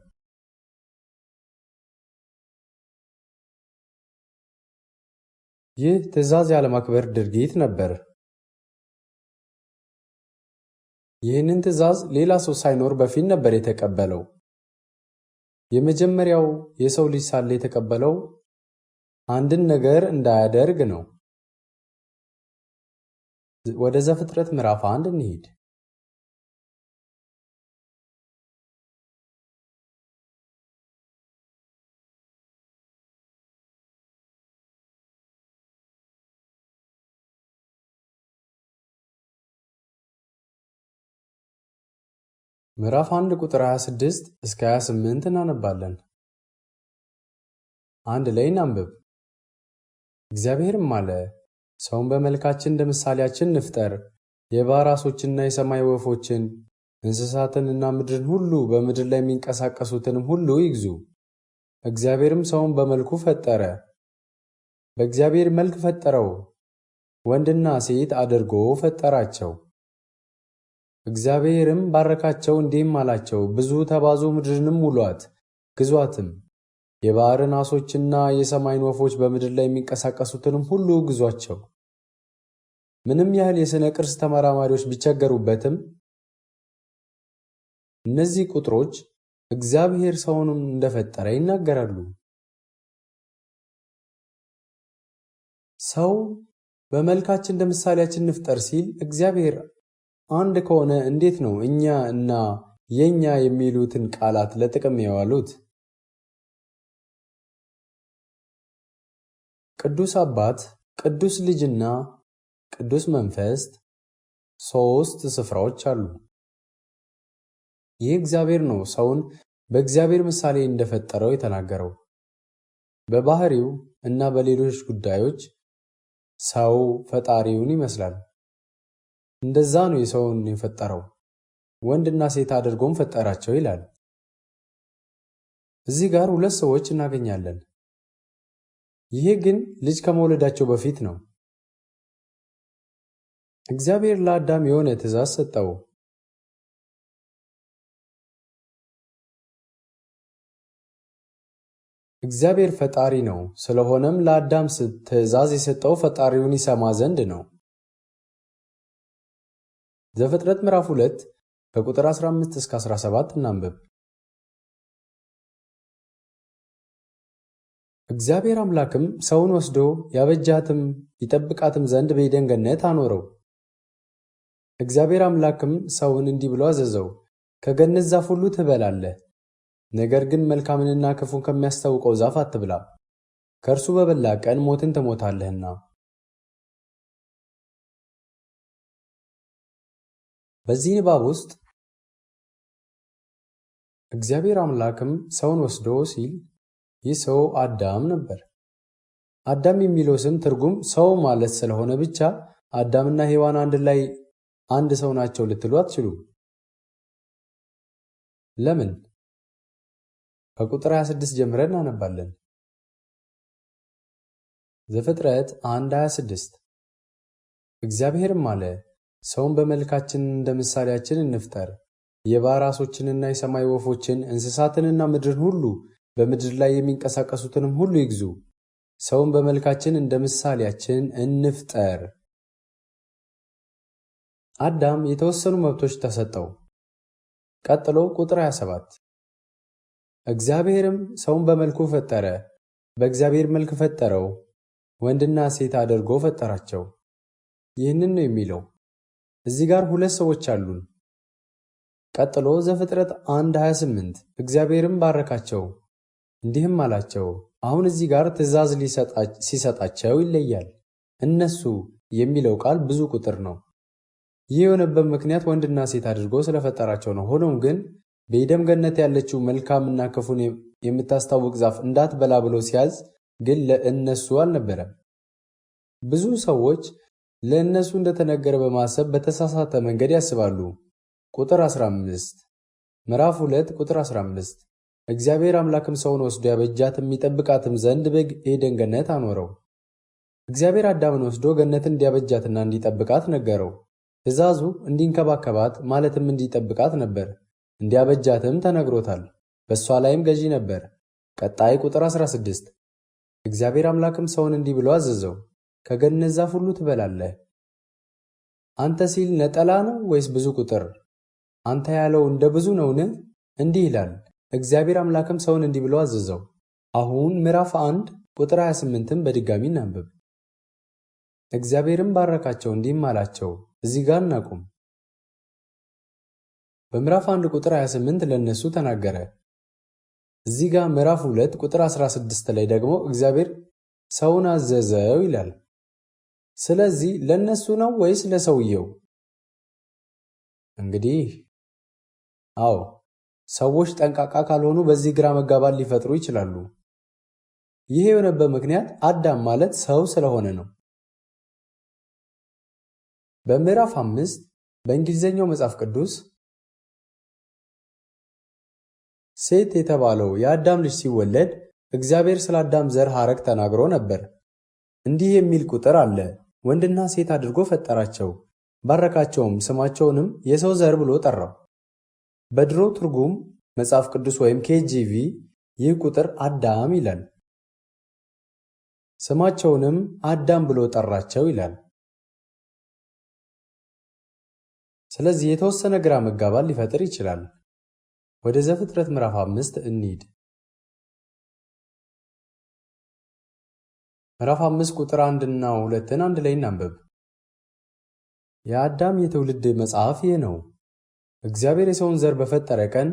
ይህ ትእዛዝ ያለማክበር ድርጊት ነበር። ይህንን ትእዛዝ ሌላ ሰው ሳይኖር በፊት ነበር የተቀበለው። የመጀመሪያው የሰው ልጅ ሳለ የተቀበለው አንድን ነገር እንዳያደርግ ነው። ወደ ዘፍጥረት ምዕራፍ 1 እንሂድ። ምዕራፍ 1 ቁጥር 26 እስከ 28 እናነባለን። አንድ ላይ እናንብብ። እግዚአብሔርም አለ፣ ሰውን በመልካችን እንደ ምሳሌያችን እንፍጠር፣ የባሕር ዓሦችንና የሰማይ ወፎችን እንስሳትንና ምድርን ሁሉ በምድር ላይ የሚንቀሳቀሱትንም ሁሉ ይግዙ። እግዚአብሔርም ሰውን በመልኩ ፈጠረ፣ በእግዚአብሔር መልክ ፈጠረው፣ ወንድና ሴት አድርጎ ፈጠራቸው። እግዚአብሔርም ባረካቸው፣ እንዲህም አላቸው፣ ብዙ ተባዙ፣ ምድርንም ሙሏት፣ ግዟትም። የባሕርን ዓሦችና የሰማይን ወፎች በምድር ላይ የሚንቀሳቀሱትንም ሁሉ ግዟቸው። ምንም ያህል የሥነ ቅርስ ተመራማሪዎች ቢቸገሩበትም እነዚህ ቁጥሮች እግዚአብሔር ሰውን እንደፈጠረ ይናገራሉ። ሰው በመልካችን እንደ ምሳሌያችን እንፍጠር ሲል እግዚአብሔር አንድ ከሆነ እንዴት ነው እኛ እና የኛ የሚሉትን ቃላት ለጥቅም የዋሉት? ቅዱስ አባት፣ ቅዱስ ልጅና ቅዱስ መንፈስ ሦስት ስፍራዎች አሉ። ይህ እግዚአብሔር ነው ሰውን በእግዚአብሔር ምሳሌ እንደፈጠረው የተናገረው። በባህሪው እና በሌሎች ጉዳዮች ሰው ፈጣሪውን ይመስላል። እንደዛ ነው የሰውን የፈጠረው። ወንድና ሴት አድርጎም ፈጠራቸው ይላል። እዚህ ጋር ሁለት ሰዎች እናገኛለን። ይሄ ግን ልጅ ከመውለዳቸው በፊት ነው። እግዚአብሔር ለአዳም የሆነ ትእዛዝ ሰጠው። እግዚአብሔር ፈጣሪ ነው። ስለሆነም ለአዳም ትእዛዝ የሰጠው ፈጣሪውን ይሰማ ዘንድ ነው። ዘፍጥረት ምዕራፍ 2 ከቁጥር 15 እስከ 17 እናንብብ። እግዚአብሔር አምላክም ሰውን ወስዶ ያበጃትም ይጠብቃትም ዘንድ በዔድን ገነት አኖረው። እግዚአብሔር አምላክም ሰውን እንዲህ ብሎ አዘዘው፣ ከገነት ዛፍ ሁሉ ትበላለህ፣ ነገር ግን መልካምንና ክፉን ከሚያስታውቀው ዛፍ አትብላ፣ ከእርሱ በበላ ቀን ሞትን ትሞታለህና። በዚህ ንባብ ውስጥ እግዚአብሔር አምላክም ሰውን ወስዶ ሲል ይህ ሰው አዳም ነበር። አዳም የሚለው ስም ትርጉም ሰው ማለት ስለሆነ ብቻ አዳምና ሔዋን አንድ ላይ አንድ ሰው ናቸው ልትሉ አትችሉም። ለምን? ከቁጥር 26 ጀምረን እናነባለን። ዘፍጥረት 1:26 እግዚአብሔርም አለ፣ ሰውን በመልካችን እንደ ምሳሌያችን እንፍጠር፣ የባሕር ዓሦችንና የሰማይ ወፎችን እንስሳትንና ምድርን ሁሉ በምድር ላይ የሚንቀሳቀሱትንም ሁሉ ይግዙ። ሰውን በመልካችን እንደ ምሳሌያችን እንፍጠር። አዳም የተወሰኑ መብቶች ተሰጠው። ቀጥሎ ቁጥር 27 እግዚአብሔርም ሰውን በመልኩ ፈጠረ፣ በእግዚአብሔር መልክ ፈጠረው፣ ወንድና ሴት አድርጎ ፈጠራቸው። ይህንን ነው የሚለው። እዚህ ጋር ሁለት ሰዎች አሉን። ቀጥሎ ዘፍጥረት 1:28 እግዚአብሔርም ባረካቸው፣ እንዲህም አላቸው። አሁን እዚህ ጋር ትእዛዝ ሲሰጣቸው ይለያል። እነሱ የሚለው ቃል ብዙ ቁጥር ነው። ይህ የሆነበት ምክንያት ወንድና ሴት አድርጎ ስለፈጠራቸው ነው። ሆኖም ግን በዔድን ገነት ያለችው መልካምና ክፉን የምታስታውቅ ዛፍ እንዳትበላ ብሎ ሲያዝ ግን ለእነሱ አልነበረም። ብዙ ሰዎች ለእነሱ እንደተነገረ በማሰብ በተሳሳተ መንገድ ያስባሉ። ቁጥር 15 ምዕራፍ 2 ቁጥር 15 እግዚአብሔር አምላክም ሰውን ወስዶ ያበጃትም ይጠብቃትም ዘንድ በዔድን ገነት አኖረው። እግዚአብሔር አዳምን ወስዶ ገነትን እንዲያበጃትና እንዲጠብቃት ነገረው። ትእዛዙ እንዲንከባከባት ማለትም እንዲጠብቃት ነበር። እንዲያበጃትም ተነግሮታል። በእሷ ላይም ገዢ ነበር። ቀጣይ ቁጥር 16 እግዚአብሔር አምላክም ሰውን እንዲህ ብሎ አዘዘው፣ ከገነት ዛፍ ሁሉ ትበላለህ። አንተ ሲል ነጠላ ነው ወይስ ብዙ ቁጥር? አንተ ያለው እንደ ብዙ ነውን? እንዲህ ይላል፣ እግዚአብሔር አምላክም ሰውን እንዲህ ብሎ አዘዘው። አሁን ምዕራፍ 1 ቁጥር 28ን በድጋሚ እናንብብ። እግዚአብሔርም ባረካቸው፣ እንዲህም አላቸው። እዚህ ጋር እናቁም። በምዕራፍ 1 ቁጥር 28 ለነሱ ተናገረ። እዚህ ጋር ምዕራፍ 2 ቁጥር 16 ላይ ደግሞ እግዚአብሔር ሰውን አዘዘው ይላል። ስለዚህ ለነሱ ነው ወይስ ለሰውየው? እንግዲህ አዎ፣ ሰዎች ጠንቃቃ ካልሆኑ በዚህ ግራ መጋባት ሊፈጥሩ ይችላሉ። ይህ የሆነበት ምክንያት አዳም ማለት ሰው ስለሆነ ነው። በምዕራፍ 5 በእንግሊዝኛው መጽሐፍ ቅዱስ ሴት የተባለው የአዳም ልጅ ሲወለድ እግዚአብሔር ስለ አዳም ዘር ሐረግ ተናግሮ ነበር። እንዲህ የሚል ቁጥር አለ፣ ወንድና ሴት አድርጎ ፈጠራቸው፣ ባረካቸውም፣ ስማቸውንም የሰው ዘር ብሎ ጠራው። በድሮ ትርጉም መጽሐፍ ቅዱስ ወይም KJV ይህ ቁጥር አዳም ይላል። ስማቸውንም አዳም ብሎ ጠራቸው ይላል። ስለዚህ የተወሰነ ግራ መጋባት ሊፈጥር ይችላል። ወደ ዘፍጥረት ምዕራፍ 5 እንሂድ። ምዕራፍ 5 ቁጥር 1 እና 2 አንድ ላይ እናንብብ። የአዳም የትውልድ መጽሐፍ ይህ ነው። እግዚአብሔር የሰውን ዘር በፈጠረ ቀን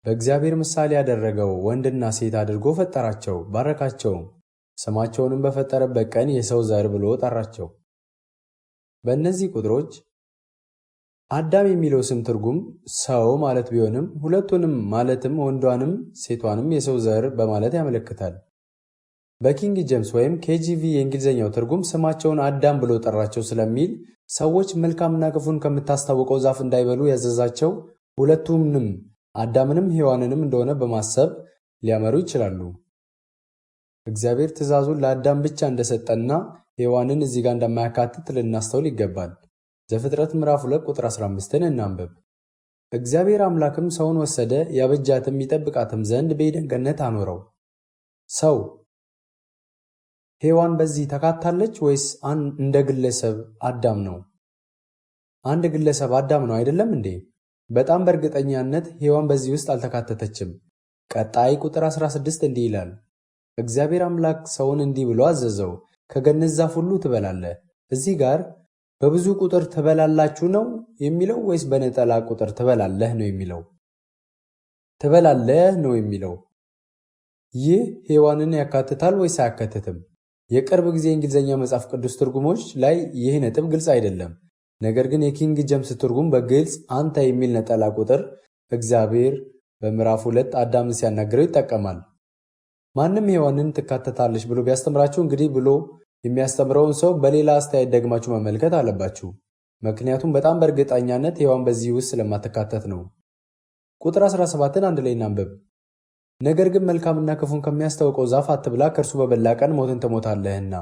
በእግዚአብሔር ምሳሌ ያደረገው ወንድና ሴት አድርጎ ፈጠራቸው፣ ባረካቸውም፣ ስማቸውንም በፈጠረበት ቀን የሰው ዘር ብሎ ጠራቸው። በእነዚህ ቁጥሮች አዳም የሚለው ስም ትርጉም ሰው ማለት ቢሆንም ሁለቱንም ማለትም ወንዷንም ሴቷንም የሰው ዘር በማለት ያመለክታል። በኪንግ ጄምስ ወይም KJV የእንግሊዝኛው ትርጉም ስማቸውን አዳም ብሎ ጠራቸው ስለሚል ሰዎች መልካምና ክፉን ከምታስታውቀው ዛፍ እንዳይበሉ ያዘዛቸው ሁለቱንም አዳምንም ሔዋንንም እንደሆነ በማሰብ ሊያመሩ ይችላሉ። እግዚአብሔር ትእዛዙን ለአዳም ብቻ እንደሰጠና ሔዋንን እዚህ ጋር እንደማያካትት ልናስተውል ይገባል። ዘፍጥረት ምዕራፍ 2 ቁጥር 15ን እናንብብ። እግዚአብሔር አምላክም ሰውን ወሰደ፣ ያበጃትም ይጠብቃትም ዘንድ በዔድን ገነት አኖረው። ሰው ሔዋን በዚህ ተካታለች ወይስ እንደ ግለሰብ አዳም ነው? አንድ ግለሰብ አዳም ነው አይደለም እንዴ? በጣም በእርግጠኛነት ሔዋን በዚህ ውስጥ አልተካተተችም። ቀጣይ ቁጥር 16 እንዲህ ይላል፣ እግዚአብሔር አምላክ ሰውን እንዲህ ብሎ አዘዘው፣ ከገነት ዛፍ ሁሉ ትበላለህ። እዚህ ጋር በብዙ ቁጥር ትበላላችሁ ነው የሚለው ወይስ በነጠላ ቁጥር ትበላለህ ነው የሚለው? ትበላለህ ነው የሚለው። ይህ ሔዋንን ያካትታል ወይስ አያካትትም? የቅርብ ጊዜ እንግሊዝኛ መጽሐፍ ቅዱስ ትርጉሞች ላይ ይህ ነጥብ ግልጽ አይደለም። ነገር ግን የኪንግ ጄምስ ትርጉም በግልጽ አንተ የሚል ነጠላ ቁጥር እግዚአብሔር በምዕራፍ 2 አዳምን ሲያናግረው ይጠቀማል። ማንም ሔዋንን ትካተታለች ብሎ ቢያስተምራችሁ እንግዲህ ብሎ የሚያስተምረውን ሰው በሌላ አስተያየት ደግማችሁ መመልከት አለባችሁ። ምክንያቱም በጣም በእርግጠኛነት ሔዋን በዚህ ውስጥ ስለማትካተት ነው። ቁጥር 17ን አንድ ላይ እናንብብ። ነገር ግን መልካምና ክፉን ከሚያስታውቀው ዛፍ አትብላ፣ ከእርሱ በበላ ቀን ሞትን ትሞታለህና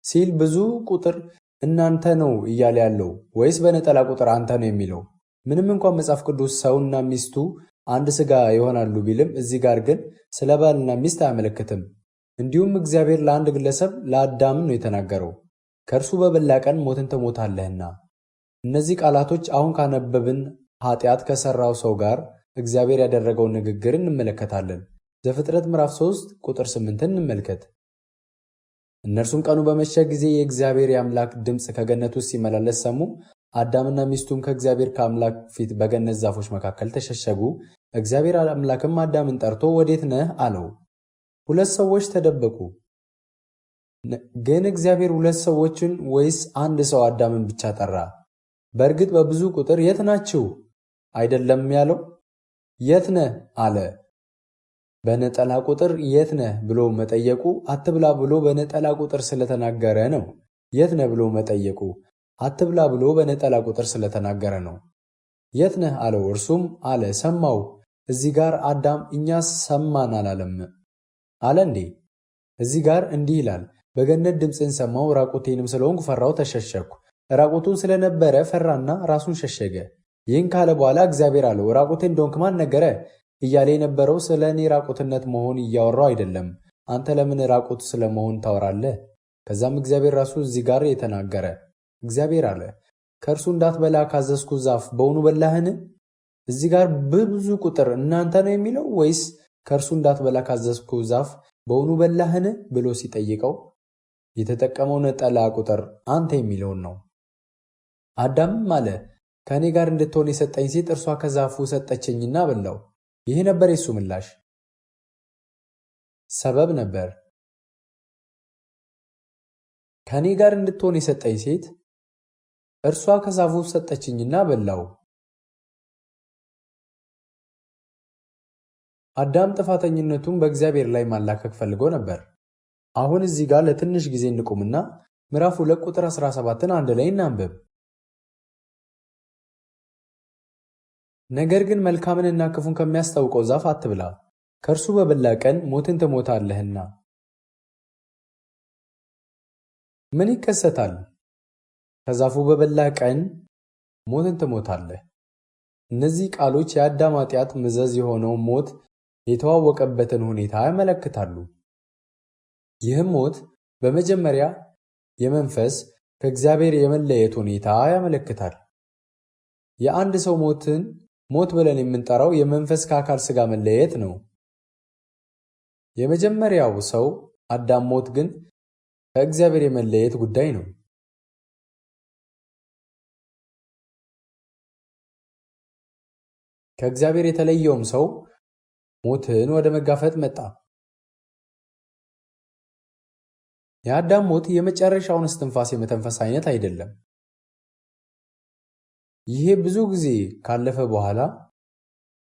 ሲል ብዙ ቁጥር እናንተ ነው እያለ ያለው ወይስ በነጠላ ቁጥር አንተ ነው የሚለው? ምንም እንኳን መጽሐፍ ቅዱስ ሰውና ሚስቱ አንድ ሥጋ ይሆናሉ ቢልም እዚህ ጋር ግን ስለ ባልና ሚስት አያመለክትም። እንዲሁም እግዚአብሔር ለአንድ ግለሰብ ለአዳም ነው የተናገረው፣ ከእርሱ በበላ ቀን ሞትን ትሞታለህና። እነዚህ ቃላቶች አሁን ካነበብን ኃጢአት ከሠራው ሰው ጋር እግዚአብሔር ያደረገውን ንግግር እንመለከታለን። ዘፍጥረት ምዕራፍ 3 ቁጥር 8 እንመልከት። እነርሱም ቀኑ በመሸ ጊዜ የእግዚአብሔር የአምላክ ድምፅ ከገነት ውስጥ ሲመላለስ ሰሙ። አዳምና ሚስቱም ከእግዚአብሔር ከአምላክ ፊት በገነት ዛፎች መካከል ተሸሸጉ። እግዚአብሔር አምላክም አዳምን ጠርቶ ወዴት ነህ አለው። ሁለት ሰዎች ተደበቁ። ግን እግዚአብሔር ሁለት ሰዎችን ወይስ አንድ ሰው አዳምን ብቻ ጠራ? በእርግጥ በብዙ ቁጥር የት ናችሁ አይደለም ያለው? የት ነህ አለ። በነጠላ ቁጥር የት ነህ ብሎ መጠየቁ አትብላ ብሎ በነጠላ ቁጥር ስለተናገረ ነው። የት ነህ ብሎ መጠየቁ አትብላ ብሎ በነጠላ ቁጥር ስለተናገረ ነው። የት ነህ አለው። እርሱም አለ ሰማው። እዚህ ጋር አዳም እኛስ ሰማን አላለም አለ እንዴ? እዚህ ጋር እንዲህ ይላል፣ በገነት ድምፅን ሰማው፣ ራቁቴንም ስለሆንኩ ፈራው፣ ተሸሸኩ። ራቁቱን ስለነበረ ፈራና ራሱን ሸሸገ። ይህን ካለ በኋላ እግዚአብሔር አለው፣ ራቁቴ እንደሆንክ ማን ነገረ? እያለ የነበረው ስለ እኔ ራቁትነት መሆን እያወራው አይደለም። አንተ ለምን ራቁት ስለመሆን ታወራለህ? ከዛም እግዚአብሔር ራሱ እዚህ ጋር የተናገረ እግዚአብሔር አለ፣ ከእርሱ እንዳትበላ ካዘዝኩ ዛፍ በውኑ በላህን? እዚህ ጋር በብዙ ቁጥር እናንተ ነው የሚለው ወይስ ከእርሱ እንዳትበላ ካዘዝኩ ዛፍ በውኑ በላህን ብሎ ሲጠይቀው የተጠቀመው ነጠላ ቁጥር አንተ የሚለውን ነው። አዳምም አለ ከእኔ ጋር እንድትሆን የሰጠኝ ሴት እርሷ ከዛፉ ሰጠችኝና በላው። ይህ ነበር የሱ ምላሽ። ሰበብ ነበር። ከእኔ ጋር እንድትሆን የሰጠኝ ሴት እርሷ ከዛፉ ሰጠችኝና በላው። አዳም ጥፋተኝነቱን በእግዚአብሔር ላይ ማላከክ ፈልጎ ነበር። አሁን እዚህ ጋር ለትንሽ ጊዜ እንቁምና ምዕራፍ 2 ቁጥር 17ን አንድ ላይ እናንብብ። ነገር ግን መልካምንና ክፉን ከሚያስታውቀው ዛፍ አትብላ፣ ከእርሱ በበላ ቀን ሞትን ትሞታለህና። ምን ይከሰታል? ከዛፉ በበላ ቀን ሞትን ትሞታለህ። እነዚህ ቃሎች የአዳም ኃጢአት መዘዝ የሆነው ሞት የተዋወቀበትን ሁኔታ ያመለክታሉ። ይህም ሞት በመጀመሪያ የመንፈስ ከእግዚአብሔር የመለየት ሁኔታ ያመለክታል። የአንድ ሰው ሞት ብለን የምንጠራው የመንፈስ ከአካል ሥጋ መለየት ነው። የመጀመሪያው ሰው አዳም ሞት ግን ከእግዚአብሔር የመለየት ጉዳይ ነው። ከእግዚአብሔር የተለየውም ሰው ሞትን ወደ መጋፈጥ መጣ። የአዳም ሞት የመጨረሻውን እስትንፋስ የመተንፈስ አይነት አይደለም። ይሄ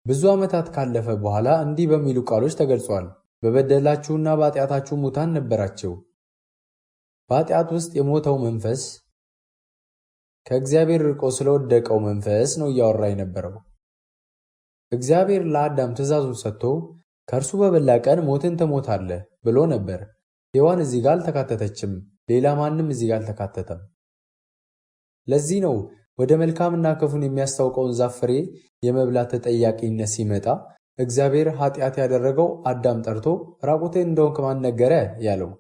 ብዙ ዓመታት ካለፈ በኋላ እንዲህ በሚሉ ቃሎች ተገልጿል። በበደላችሁና በኃጢአታችሁ ሙታን ነበራችሁ። በኃጢአት ውስጥ የሞተው መንፈስ ከእግዚአብሔር ርቆ ስለወደቀው መንፈስ ነው እያወራ የነበረው። እግዚአብሔር ለአዳም ትእዛዙን ሰጥቶ ከእርሱ በበላ ቀን ሞትን ትሞታለህ ብሎ ነበር። ሔዋን እዚህ ጋር አልተካተተችም። ሌላ ማንም እዚህ ጋር አልተካተተም። ለዚህ ነው ወደ መልካምና ክፉን የሚያስታውቀውን ዛፍ ፍሬ የመብላት ተጠያቂነት ሲመጣ እግዚአብሔር ኃጢአት ያደረገው አዳም ጠርቶ ራቁቴን እንደሆንክ ማን ነገረ ያለው።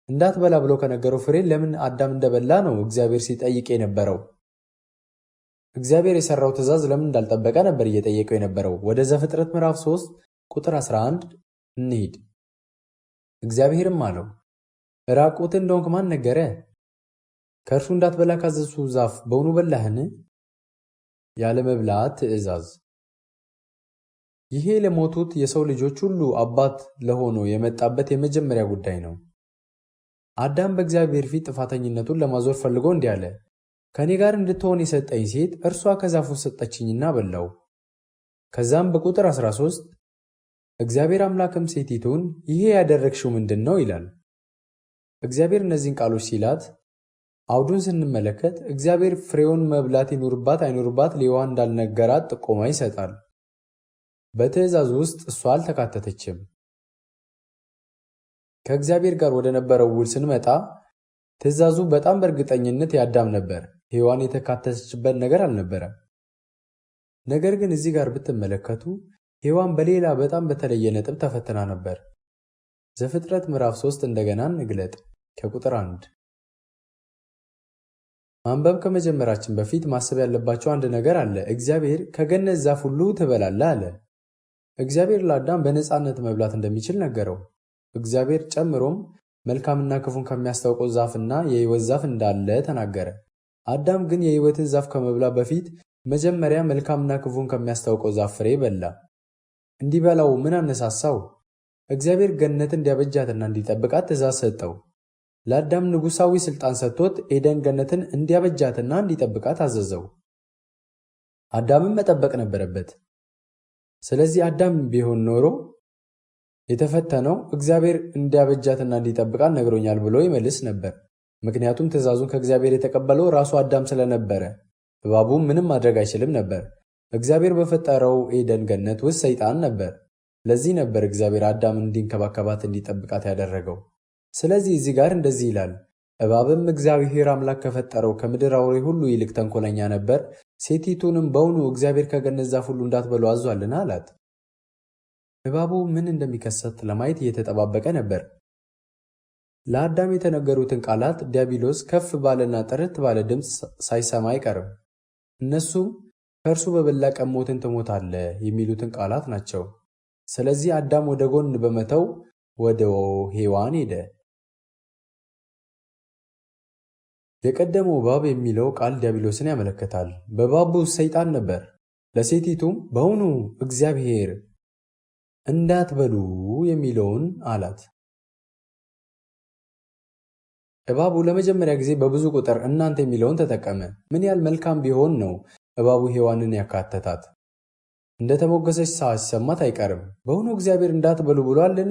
እንዳትበላ ብሎ ከነገረው ፍሬ ለምን አዳም እንደበላ ነው እግዚአብሔር ሲጠይቅ የነበረው። እግዚአብሔር የሰራው ትእዛዝ ለምን እንዳልጠበቀ ነበር እየጠየቀው የነበረው። ወደ ዘፍጥረት ምዕራፍ 3 ቁጥር 11 እንሂድ። እግዚአብሔርም አለው፣ ራቁትን እንደሆንክ ማን ነገረ? ከእርሱ እንዳትበላ ካዘዝሁ ዛፍ በውኑ በላህን? ያለ መብላት ትእዛዝ። ይሄ ለሞቱት የሰው ልጆች ሁሉ አባት ለሆነው የመጣበት የመጀመሪያ ጉዳይ ነው። አዳም በእግዚአብሔር ፊት ጥፋተኝነቱን ለማዞር ፈልጎ እንዲህ አለ፣ ከእኔ ጋር እንድትሆን የሰጠኝ ሴት እርሷ ከዛፉ ሰጠችኝና በላው። ከዛም በቁጥር 13 እግዚአብሔር አምላክም ሴቲቱን ይሄ ያደረግሽው ምንድን ነው ይላል። እግዚአብሔር እነዚህን ቃሎች ሲላት አውዱን ስንመለከት እግዚአብሔር ፍሬውን መብላት ይኑርባት አይኑርባት ሔዋን እንዳልነገራት ጥቆማ ይሰጣል። በትእዛዙ ውስጥ እሷ አልተካተተችም። ከእግዚአብሔር ጋር ወደ ነበረው ውል ስንመጣ ትእዛዙ በጣም በእርግጠኝነት የአዳም ነበር። ሔዋን የተካተተችበት ነገር አልነበረም። ነገር ግን እዚህ ጋር ብትመለከቱ ሔዋን በሌላ በጣም በተለየ ነጥብ ተፈትና ነበር። ዘፍጥረት ምዕራፍ 3 እንደገና እንግለጥ ከቁጥር 1። ማንበብ ከመጀመራችን በፊት ማሰብ ያለባቸው አንድ ነገር አለ። እግዚአብሔር ከገነት ዛፍ ሁሉ ትበላለህ አለ። እግዚአብሔር ለአዳም በነፃነት መብላት እንደሚችል ነገረው። እግዚአብሔር ጨምሮም መልካምና ክፉን ከሚያስታውቀው ዛፍና የሕይወት ዛፍ እንዳለ ተናገረ። አዳም ግን የሕይወትን ዛፍ ከመብላት በፊት መጀመሪያ መልካምና ክፉን ከሚያስታውቀው ዛፍ ፍሬ በላ። እንዲበላው ምን አነሳሳው? እግዚአብሔር ገነትን እንዲያበጃትና እንዲጠብቃት ትእዛዝ ሰጠው። ለአዳም ንጉሣዊ ሥልጣን ሰጥቶት ኤደን ገነትን እንዲያበጃትና እንዲጠብቃት አዘዘው። አዳምም መጠበቅ ነበረበት። ስለዚህ አዳም ቢሆን ኖሮ የተፈተነው እግዚአብሔር እንዲያበጃትና እንዲጠብቃት ነግሮኛል ብሎ ይመልስ ነበር። ምክንያቱም ትእዛዙን ከእግዚአብሔር የተቀበለው ራሱ አዳም ስለነበረ እባቡም ምንም ማድረግ አይችልም ነበር። እግዚአብሔር በፈጠረው ኤደን ገነት ውስጥ ሰይጣን ነበር። ለዚህ ነበር እግዚአብሔር አዳምን እንዲንከባከባት እንዲጠብቃት ያደረገው። ስለዚህ እዚህ ጋር እንደዚህ ይላል፣ እባብም እግዚአብሔር አምላክ ከፈጠረው ከምድር አውሬ ሁሉ ይልቅ ተንኮለኛ ነበር። ሴቲቱንም በውኑ እግዚአብሔር ከገነት ዛፍ ሁሉ እንዳትበሉ አዟልና አላት። እባቡ ምን እንደሚከሰት ለማየት እየተጠባበቀ ነበር። ለአዳም የተነገሩትን ቃላት ዲያብሎስ ከፍ ባለና ጥርት ባለ ድምፅ ሳይሰማ አይቀርም። እነሱም ከእርሱ በበላ ቀን ሞትን ትሞታለህ የሚሉትን ቃላት ናቸው። ስለዚህ አዳም ወደ ጎን በመተው ወደ ሔዋን ሄደ። የቀደመው እባብ የሚለው ቃል ዲያብሎስን ያመለክታል። በእባቡ ሰይጣን ነበር። ለሴቲቱም በውኑ እግዚአብሔር እንዳትበሉ የሚለውን አላት። እባቡ ለመጀመሪያ ጊዜ በብዙ ቁጥር እናንተ የሚለውን ተጠቀመ። ምን ያህል መልካም ቢሆን ነው እባቡ ሔዋንን ያካተታት? እንደተሞገሰች ሳይሰማት አይቀርም። በውኑ እግዚአብሔር እንዳትበሉ ብሏልን?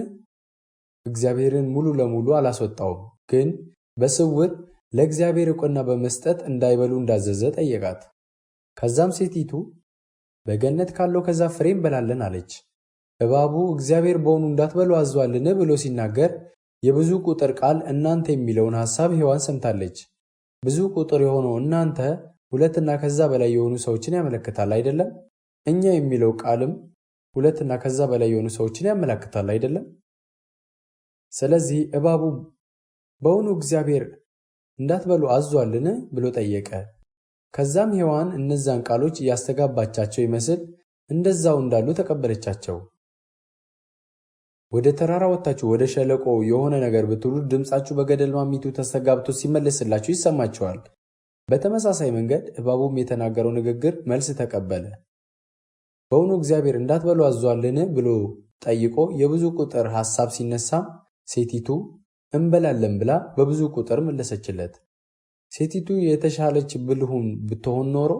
እግዚአብሔርን ሙሉ ለሙሉ አላስወጣውም፣ ግን በስውር ለእግዚአብሔር ዕውቅና በመስጠት እንዳይበሉ እንዳዘዘ ጠየቃት። ከዛም ሴቲቱ በገነት ካለው ከዛፍ ፍሬ እንበላለን አለች። እባቡ እግዚአብሔር በውኑ እንዳትበሉ አዟልን ብሎ ሲናገር የብዙ ቁጥር ቃል እናንተ የሚለውን ሐሳብ ሔዋን ሰምታለች። ብዙ ቁጥር የሆነው እናንተ ሁለትና ከዛ በላይ የሆኑ ሰዎችን ያመለክታል አይደለም? እኛ የሚለው ቃልም ሁለትና ከዛ በላይ የሆኑ ሰዎችን ያመለክታል አይደለም? ስለዚህ እባቡ በውኑ እግዚአብሔር እንዳትበሉ አዟልን ብሎ ጠየቀ። ከዛም ሔዋን እነዛን ቃሎች እያስተጋባቻቸው ይመስል እንደዛው እንዳሉ ተቀበለቻቸው። ወደ ተራራ ወጥታችሁ ወደ ሸለቆ የሆነ ነገር ብትሉ ድምፃችሁ በገደል ማሚቱ ተስተጋብቶ ሲመለስላችሁ ይሰማችኋል። በተመሳሳይ መንገድ እባቡም የተናገረው ንግግር መልስ ተቀበለ። በውኑ እግዚአብሔር እንዳትበሉ አዟልን ብሎ ጠይቆ የብዙ ቁጥር ሐሳብ ሲነሳም ሴቲቱ እንበላለን ብላ በብዙ ቁጥር መለሰችለት። ሴቲቱ የተሻለች ብልሁን ብትሆን ኖሮ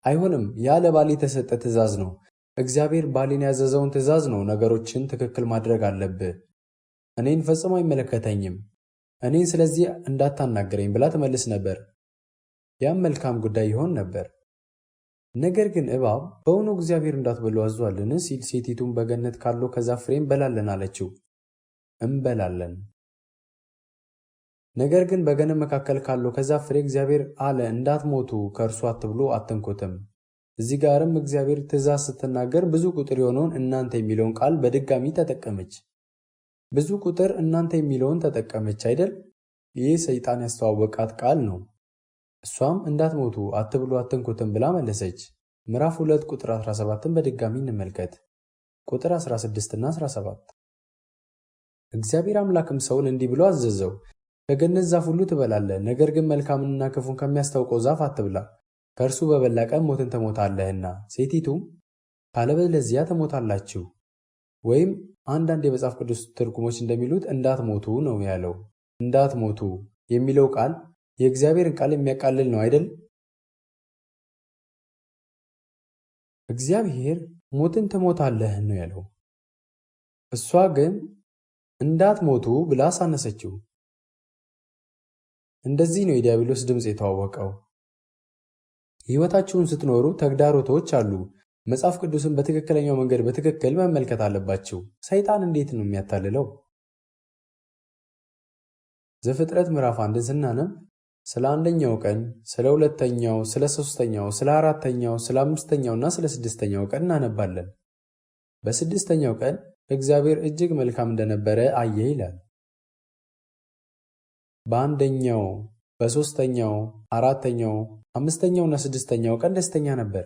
አይሆንም፣ ያለ ባል የተሰጠ ትእዛዝ ነው፣ እግዚአብሔር ባሌን ያዘዘውን ትእዛዝ ነው፣ ነገሮችን ትክክል ማድረግ አለብህ፣ እኔን ፈጽሞ አይመለከተኝም፣ እኔን ስለዚህ እንዳታናገረኝ ብላ ትመልስ ነበር። ያም መልካም ጉዳይ ይሆን ነበር። ነገር ግን እባብ በውኑ እግዚአብሔር እንዳትበሉ አዟልን ሲል ሴቲቱን በገነት ካለው ከዛፍ ፍሬ እንበላለን አለችው። እንበላለን። ነገር ግን በገነት መካከል ካለው ከዛፍ ፍሬ እግዚአብሔር አለ እንዳትሞቱ ከእርሱ አትብሉ አትንኩትም። እዚህ ጋርም እግዚአብሔር ትእዛዝ ስትናገር ብዙ ቁጥር የሆነውን እናንተ የሚለውን ቃል በድጋሚ ተጠቀመች። ብዙ ቁጥር እናንተ የሚለውን ተጠቀመች አይደል? ይህ ሰይጣን ያስተዋወቃት ቃል ነው። እሷም እንዳትሞቱ አትብሉ አትንኩትም ብላ መለሰች። ምዕራፍ 2 ቁጥር 17ን በድጋሚ እንመልከት። ቁጥር 16 እና 17 እግዚአብሔር አምላክም ሰውን እንዲህ ብሎ አዘዘው፣ ከገነት ዛፍ ሁሉ ትበላለህ፣ ነገር ግን መልካምንና ክፉን ከሚያስታውቀው ዛፍ አትብላ፣ ከእርሱ በበላ ቀን ሞትን ትሞታለህና። ሴቲቱም ካለበለዚያ ትሞታላችሁ፣ ወይም አንዳንድ የመጽሐፍ ቅዱስ ትርጉሞች እንደሚሉት እንዳትሞቱ ነው ያለው። እንዳትሞቱ የሚለው ቃል የእግዚአብሔርን ቃል የሚያቃልል ነው አይደል? እግዚአብሔር ሞትን ትሞታለህ ነው ያለው። እሷ ግን እንዳትሞቱ ብላ አሳነሰችው። እንደዚህ ነው የዲያብሎስ ድምፅ የተዋወቀው። ሕይወታችሁን ስትኖሩ ተግዳሮቶች አሉ። መጽሐፍ ቅዱስን በትክክለኛው መንገድ በትክክል መመልከት አለባችሁ። ሰይጣን እንዴት ነው የሚያታልለው? ዘፍጥረት ምዕራፍ 1ን ስናነብ ስለ አንደኛው ቀን፣ ስለ ሁለተኛው፣ ስለ ሶስተኛው፣ ስለ አራተኛው፣ ስለ አምስተኛው እና ስለ ስድስተኛው ቀን እናነባለን። በስድስተኛው ቀን እግዚአብሔር እጅግ መልካም እንደነበረ አየ ይላል። በአንደኛው፣ በሶስተኛው፣ አራተኛው፣ አምስተኛው እና ስድስተኛው ቀን ደስተኛ ነበር።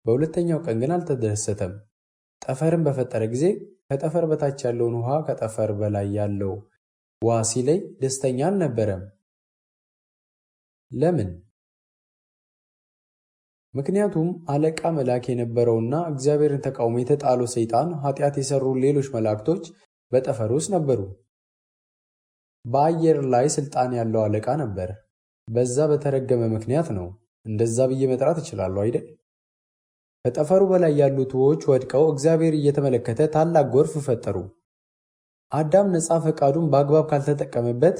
በሁለተኛው ቀን ግን አልተደሰተም። ጠፈርን በፈጠረ ጊዜ ከጠፈር በታች ያለውን ውሃ ከጠፈር በላይ ያለው ውሃ ሲለይ ደስተኛ አልነበረም። ለምን? ምክንያቱም አለቃ መልአክ የነበረውና እግዚአብሔርን ተቃውሞ የተጣለው ሰይጣን ኃጢአት የሰሩ ሌሎች መላእክቶች በጠፈር ውስጥ ነበሩ። በአየር ላይ ስልጣን ያለው አለቃ ነበር። በዛ በተረገመ ምክንያት ነው። እንደዛ ብዬ መጥራት እችላለሁ አይደል? ከጠፈሩ በላይ ያሉት ውኆች ወድቀው እግዚአብሔር እየተመለከተ ታላቅ ጎርፍ ፈጠሩ። አዳም ነፃ ፈቃዱን በአግባብ ካልተጠቀመበት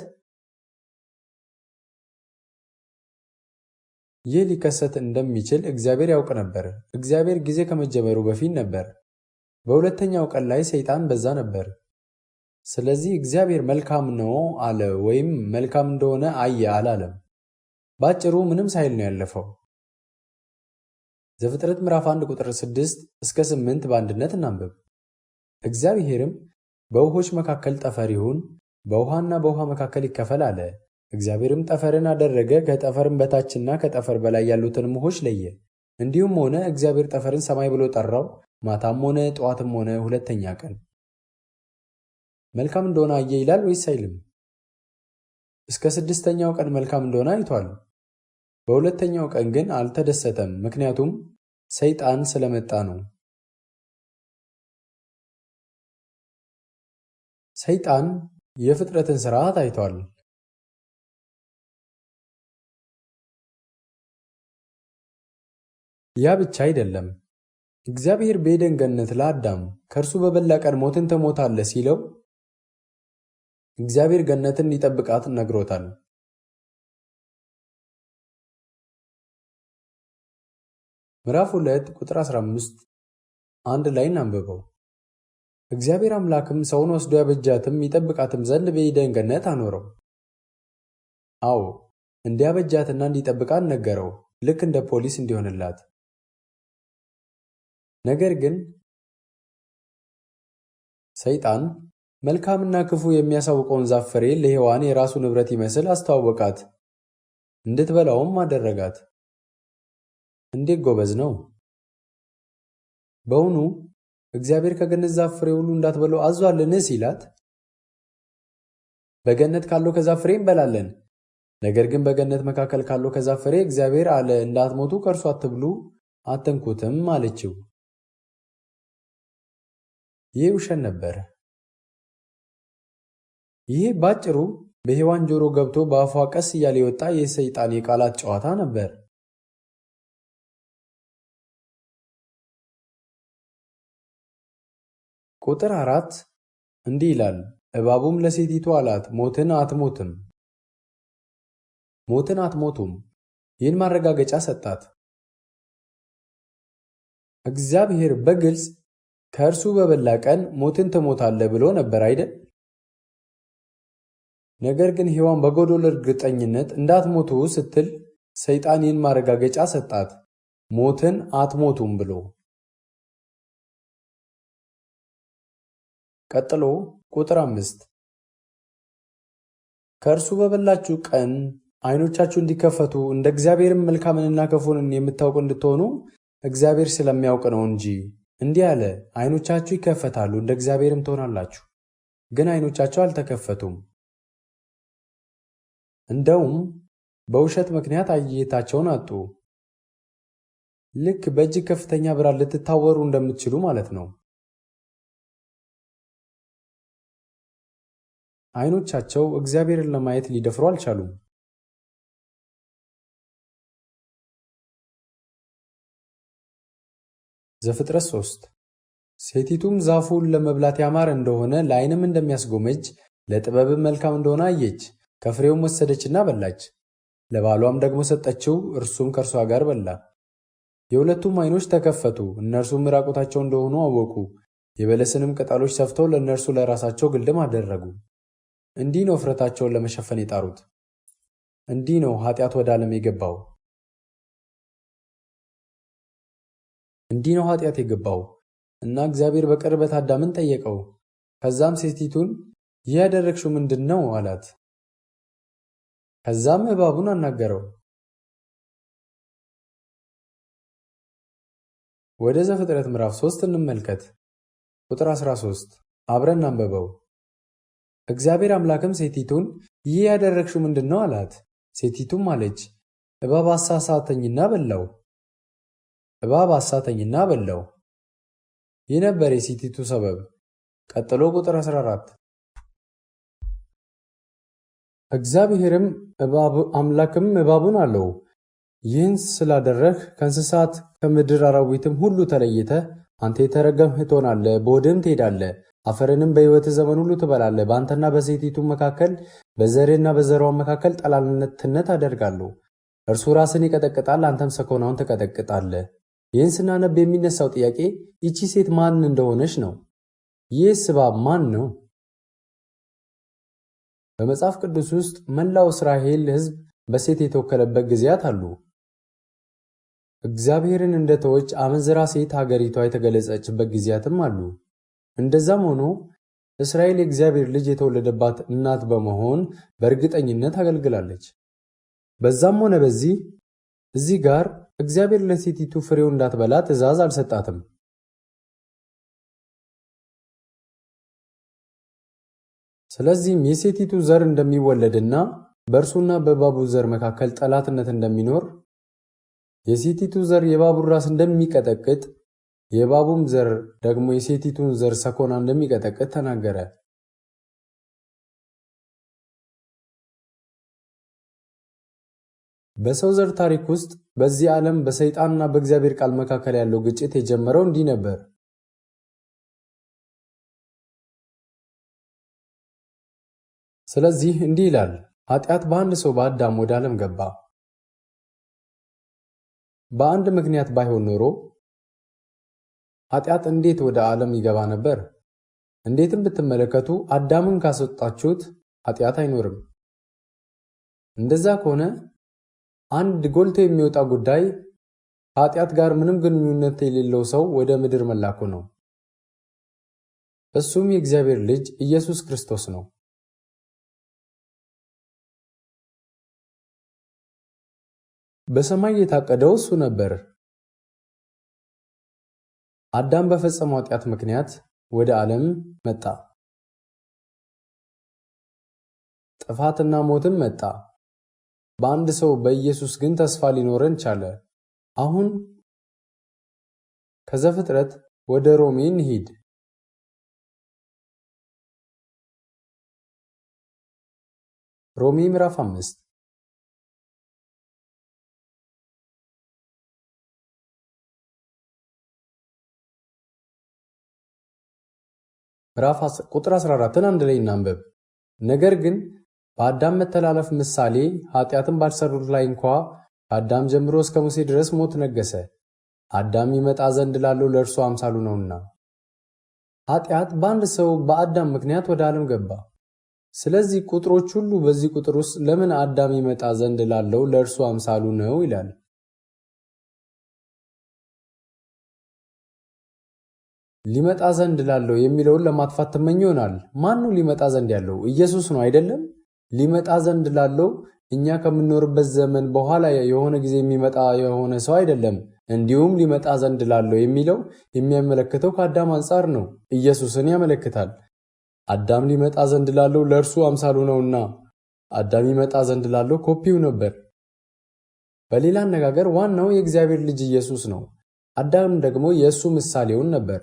ይህ ሊከሰት እንደሚችል እግዚአብሔር ያውቅ ነበር። እግዚአብሔር ጊዜ ከመጀመሩ በፊት ነበር። በሁለተኛው ቀን ላይ ሰይጣን በዛ ነበር። ስለዚህ እግዚአብሔር መልካም ነው አለ፣ ወይም መልካም እንደሆነ አየ አላለም። ባጭሩ ምንም ሳይል ነው ያለፈው። ዘፍጥረት ምዕራፍ 1 ቁጥር 6 እስከ 8 በአንድነት እናንብብ። እግዚአብሔርም በውኆች መካከል ጠፈር ይሁን፣ በውሃና በውሃ መካከል ይከፈል አለ። እግዚአብሔርም ጠፈርን አደረገ፣ ከጠፈርም በታችና ከጠፈር በላይ ያሉትን ውኆች ለየ። እንዲሁም ሆነ። እግዚአብሔር ጠፈርን ሰማይ ብሎ ጠራው። ማታም ሆነ ጠዋትም ሆነ ሁለተኛ ቀን። መልካም እንደሆነ አየ ይላል ወይስ አይልም? እስከ ስድስተኛው ቀን መልካም እንደሆነ አይቷል። በሁለተኛው ቀን ግን አልተደሰተም፣ ምክንያቱም ሰይጣን ስለመጣ ነው። ሰይጣን የፍጥረትን ሥርዓት አይቷል። ያ ብቻ አይደለም። እግዚአብሔር በኤደን ገነት ለአዳም ከእርሱ በበላ ቀን ሞትን ትሞታለህ ሲለው እግዚአብሔር ገነትን ሊጠብቃት ነግሮታል። ምዕራፍ 2 ቁጥር 15 አንድ ላይ እናንብበው። እግዚአብሔር አምላክም ሰውን ወስዶ ያበጃትም ይጠብቃትም ዘንድ በዔድን ገነት አኖረው። አዎ እንዲያበጃትና እንዲጠብቃት ነገረው፣ ልክ እንደ ፖሊስ እንዲሆንላት። ነገር ግን ሰይጣን መልካምና ክፉ የሚያሳውቀውን ዛፍ ፍሬ ለሔዋን የራሱ ንብረት ይመስል አስተዋወቃት፣ እንድትበላውም አደረጋት። እንዴት ጎበዝ ነው! በውኑ እግዚአብሔር ከገነት ዛፍ ፍሬ ሁሉ እንዳትበሉ አዟልን ሲላት፣ በገነት ካለው ከዛፍ ፍሬ እንበላለን፣ ነገር ግን በገነት መካከል ካለው ከዛፍ ፍሬ እግዚአብሔር አለ እንዳትሞቱ ከእርሱ አትብሉ አትንኩትም አለችው። ይህ ውሸት ነበር። ይህ ባጭሩ በሔዋን ጆሮ ገብቶ በአፏ ቀስ እያለ የወጣ የሰይጣን የቃላት ጨዋታ ነበር። ቁጥር 4 እንዲህ ይላል፣ እባቡም ለሴቲቱ አላት፣ ሞትን አትሞትም። ሞትን አትሞቱም። ይህን ማረጋገጫ ሰጣት። እግዚአብሔር በግልጽ ከእርሱ በበላ ቀን ሞትን ትሞታለህ ብሎ ነበር አይደል? ነገር ግን ሔዋን በጎዶሎ እርግጠኝነት እንዳትሞቱ ስትል ሰይጣን ይህን ማረጋገጫ ሰጣት፣ ሞትን አትሞቱም ብሎ። ቀጥሎ ቁጥር 5 ከእርሱ በበላችሁ ቀን ዓይኖቻችሁ እንዲከፈቱ እንደ እግዚአብሔርም መልካምንና ክፉን የምታውቁ እንድትሆኑ እግዚአብሔር ስለሚያውቅ ነው እንጂ። እንዲህ አለ፣ ዓይኖቻችሁ ይከፈታሉ እንደ እግዚአብሔርም ትሆናላችሁ። ግን ዓይኖቻቸው አልተከፈቱም። እንደውም በውሸት ምክንያት እይታቸውን አጡ። ልክ በእጅግ ከፍተኛ ብርሃን ልትታወሩ እንደምትችሉ ማለት ነው። ዓይኖቻቸው እግዚአብሔርን ለማየት ሊደፍሩ አልቻሉም። ዘፍጥረት 3 ሴቲቱም ዛፉን ለመብላት ያማረ እንደሆነ ለዓይንም እንደሚያስጎመጅ ለጥበብም መልካም እንደሆነ አየች። ከፍሬውም ወሰደችና በላች፣ ለባሏም ደግሞ ሰጠችው፣ እርሱም ከእርሷ ጋር በላ። የሁለቱም ዓይኖች ተከፈቱ፣ እነርሱም ራቁታቸው እንደሆኑ አወቁ። የበለስንም ቅጠሎች ሰፍተው ለእነርሱ ለራሳቸው ግልድም አደረጉ። እንዲህ ነው እፍረታቸውን ለመሸፈን የጣሩት። እንዲህ ነው ኃጢአት ወደ ዓለም የገባው። እንዲህ ነው ኃጢአት የገባው እና እግዚአብሔር በቅርበት አዳምን ጠየቀው። ከዛም ሴቲቱን ይህ ያደረግሽው ምንድን ነው አላት። ከዛም እባቡን አናገረው። ወደ ዘፍጥረት ምዕራፍ 3 እንመልከት። ቁጥር 13 አብረን አንብበው። እግዚአብሔር አምላክም ሴቲቱን ይህ ያደረግሽው ምንድን ነው አላት። ሴቲቱም አለች፣ እባብ አሳሳተኝና በላው። እባብ አሳተኝና በላው። ይህ ነበር የሴቲቱ ሰበብ። ቀጥሎ ቁጥር 14 እግዚአብሔርም አምላክም እባቡን አለው፣ ይህን ስላደረግህ ከእንስሳት ከምድር አራዊትም ሁሉ ተለይተህ አንተ የተረገምህ ትሆናለህ፣ በሆድህም ትሄዳለህ፣ አፈርንም በሕይወትህ ዘመን ሁሉ ትበላለህ። በአንተና በሴቲቱ መካከል በዘርህና በዘርዋ መካከል ጠላትነት አደርጋለሁ። እርሱ ራስን ይቀጠቅጣል፣ አንተም ሰኮናውን ትቀጠቅጣለህ። ይህን ስናነብ የሚነሳው ጥያቄ ይቺ ሴት ማን እንደሆነች ነው። ይህስ እባብ ማን ነው? በመጽሐፍ ቅዱስ ውስጥ መላው እስራኤል ሕዝብ በሴት የተወከለበት ጊዜያት አሉ። እግዚአብሔርን እንደተወች አመንዝራ ሴት ሀገሪቷ የተገለጸችበት ጊዜያትም አሉ። እንደዛም ሆኖ እስራኤል የእግዚአብሔር ልጅ የተወለደባት እናት በመሆን በእርግጠኝነት አገልግላለች። በዛም ሆነ እዚህ ጋር እግዚአብሔር ለሴቲቱ ፍሬው እንዳትበላ ትእዛዝ አልሰጣትም። ስለዚህም የሴቲቱ ዘር እንደሚወለድና በእርሱና በእባቡ ዘር መካከል ጠላትነት እንደሚኖር፣ የሴቲቱ ዘር የእባቡን ራስ እንደሚቀጠቅጥ፣ የእባቡም ዘር ደግሞ የሴቲቱን ዘር ሰኮና እንደሚቀጠቅጥ ተናገረ። በሰው ዘር ታሪክ ውስጥ በዚህ ዓለም በሰይጣንና በእግዚአብሔር ቃል መካከል ያለው ግጭት የጀመረው እንዲህ ነበር። ስለዚህ እንዲህ ይላል፣ ኃጢአት በአንድ ሰው በአዳም ወደ ዓለም ገባ። በአንድ ምክንያት ባይሆን ኖሮ ኃጢአት እንዴት ወደ ዓለም ይገባ ነበር? እንዴትም ብትመለከቱ አዳምን ካስወጣችሁት ኃጢአት አይኖርም። እንደዛ ከሆነ አንድ ጎልቶ የሚወጣ ጉዳይ ከኃጢአት ጋር ምንም ግንኙነት የሌለው ሰው ወደ ምድር መላኩ ነው። እሱም የእግዚአብሔር ልጅ ኢየሱስ ክርስቶስ ነው። በሰማይ የታቀደው እሱ ነበር። አዳም በፈጸመው ኃጢአት ምክንያት ወደ ዓለም መጣ። ጥፋትና ሞትም መጣ። በአንድ ሰው በኢየሱስ ግን ተስፋ ሊኖረን ቻለ። አሁን ከዘፍጥረት ወደ ሮሜ እንሂድ። ሮሜ ምዕራፍ 5 ቁጥር 14ን አንድ ላይ እናንብብ። ነገር ግን በአዳም መተላለፍ ምሳሌ ኃጢአትን ባልሰሩት ላይ እንኳ ከአዳም ጀምሮ እስከ ሙሴ ድረስ ሞት ነገሰ። አዳም ይመጣ ዘንድ ላለው ለእርሱ አምሳሉ ነውና። ኃጢአት በአንድ ሰው በአዳም ምክንያት ወደ ዓለም ገባ። ስለዚህ ቁጥሮች ሁሉ በዚህ ቁጥር ውስጥ ለምን አዳም ይመጣ ዘንድ ላለው ለእርሱ አምሳሉ ነው ይላል? ሊመጣ ዘንድ ላለው የሚለውን ለማጥፋት ትመኝ ይሆናል። ማን ነው ሊመጣ ዘንድ ያለው? ኢየሱስ ነው አይደለም? ሊመጣ ዘንድ ላለው እኛ ከምንኖርበት ዘመን በኋላ የሆነ ጊዜ የሚመጣ የሆነ ሰው አይደለም። እንዲሁም ሊመጣ ዘንድ ላለው የሚለው የሚያመለክተው ከአዳም አንጻር ነው፣ ኢየሱስን ያመለክታል። አዳም ሊመጣ ዘንድ ላለው ለእርሱ አምሳሉ ነውና፣ አዳም ይመጣ ዘንድ ላለው ኮፒው ነበር። በሌላ አነጋገር ዋናው የእግዚአብሔር ልጅ ኢየሱስ ነው። አዳም ደግሞ የእሱ ምሳሌውን ነበር።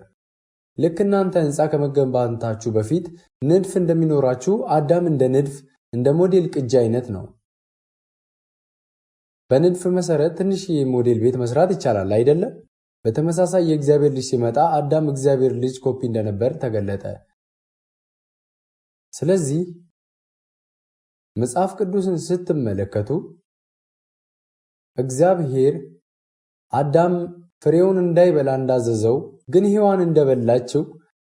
ልክ እናንተ ሕንፃ ከመገንባታችሁ በፊት ንድፍ እንደሚኖራችሁ አዳም እንደ ንድፍ እንደ ሞዴል ቅጂ አይነት ነው። በንድፍ መሰረት ትንሽዬ ሞዴል ቤት መስራት ይቻላል አይደለም? በተመሳሳይ የእግዚአብሔር ልጅ ሲመጣ አዳም እግዚአብሔር ልጅ ኮፒ እንደነበር ተገለጠ። ስለዚህ መጽሐፍ ቅዱስን ስትመለከቱ እግዚአብሔር አዳም ፍሬውን እንዳይበላ እንዳዘዘው ግን ሔዋን እንደበላችው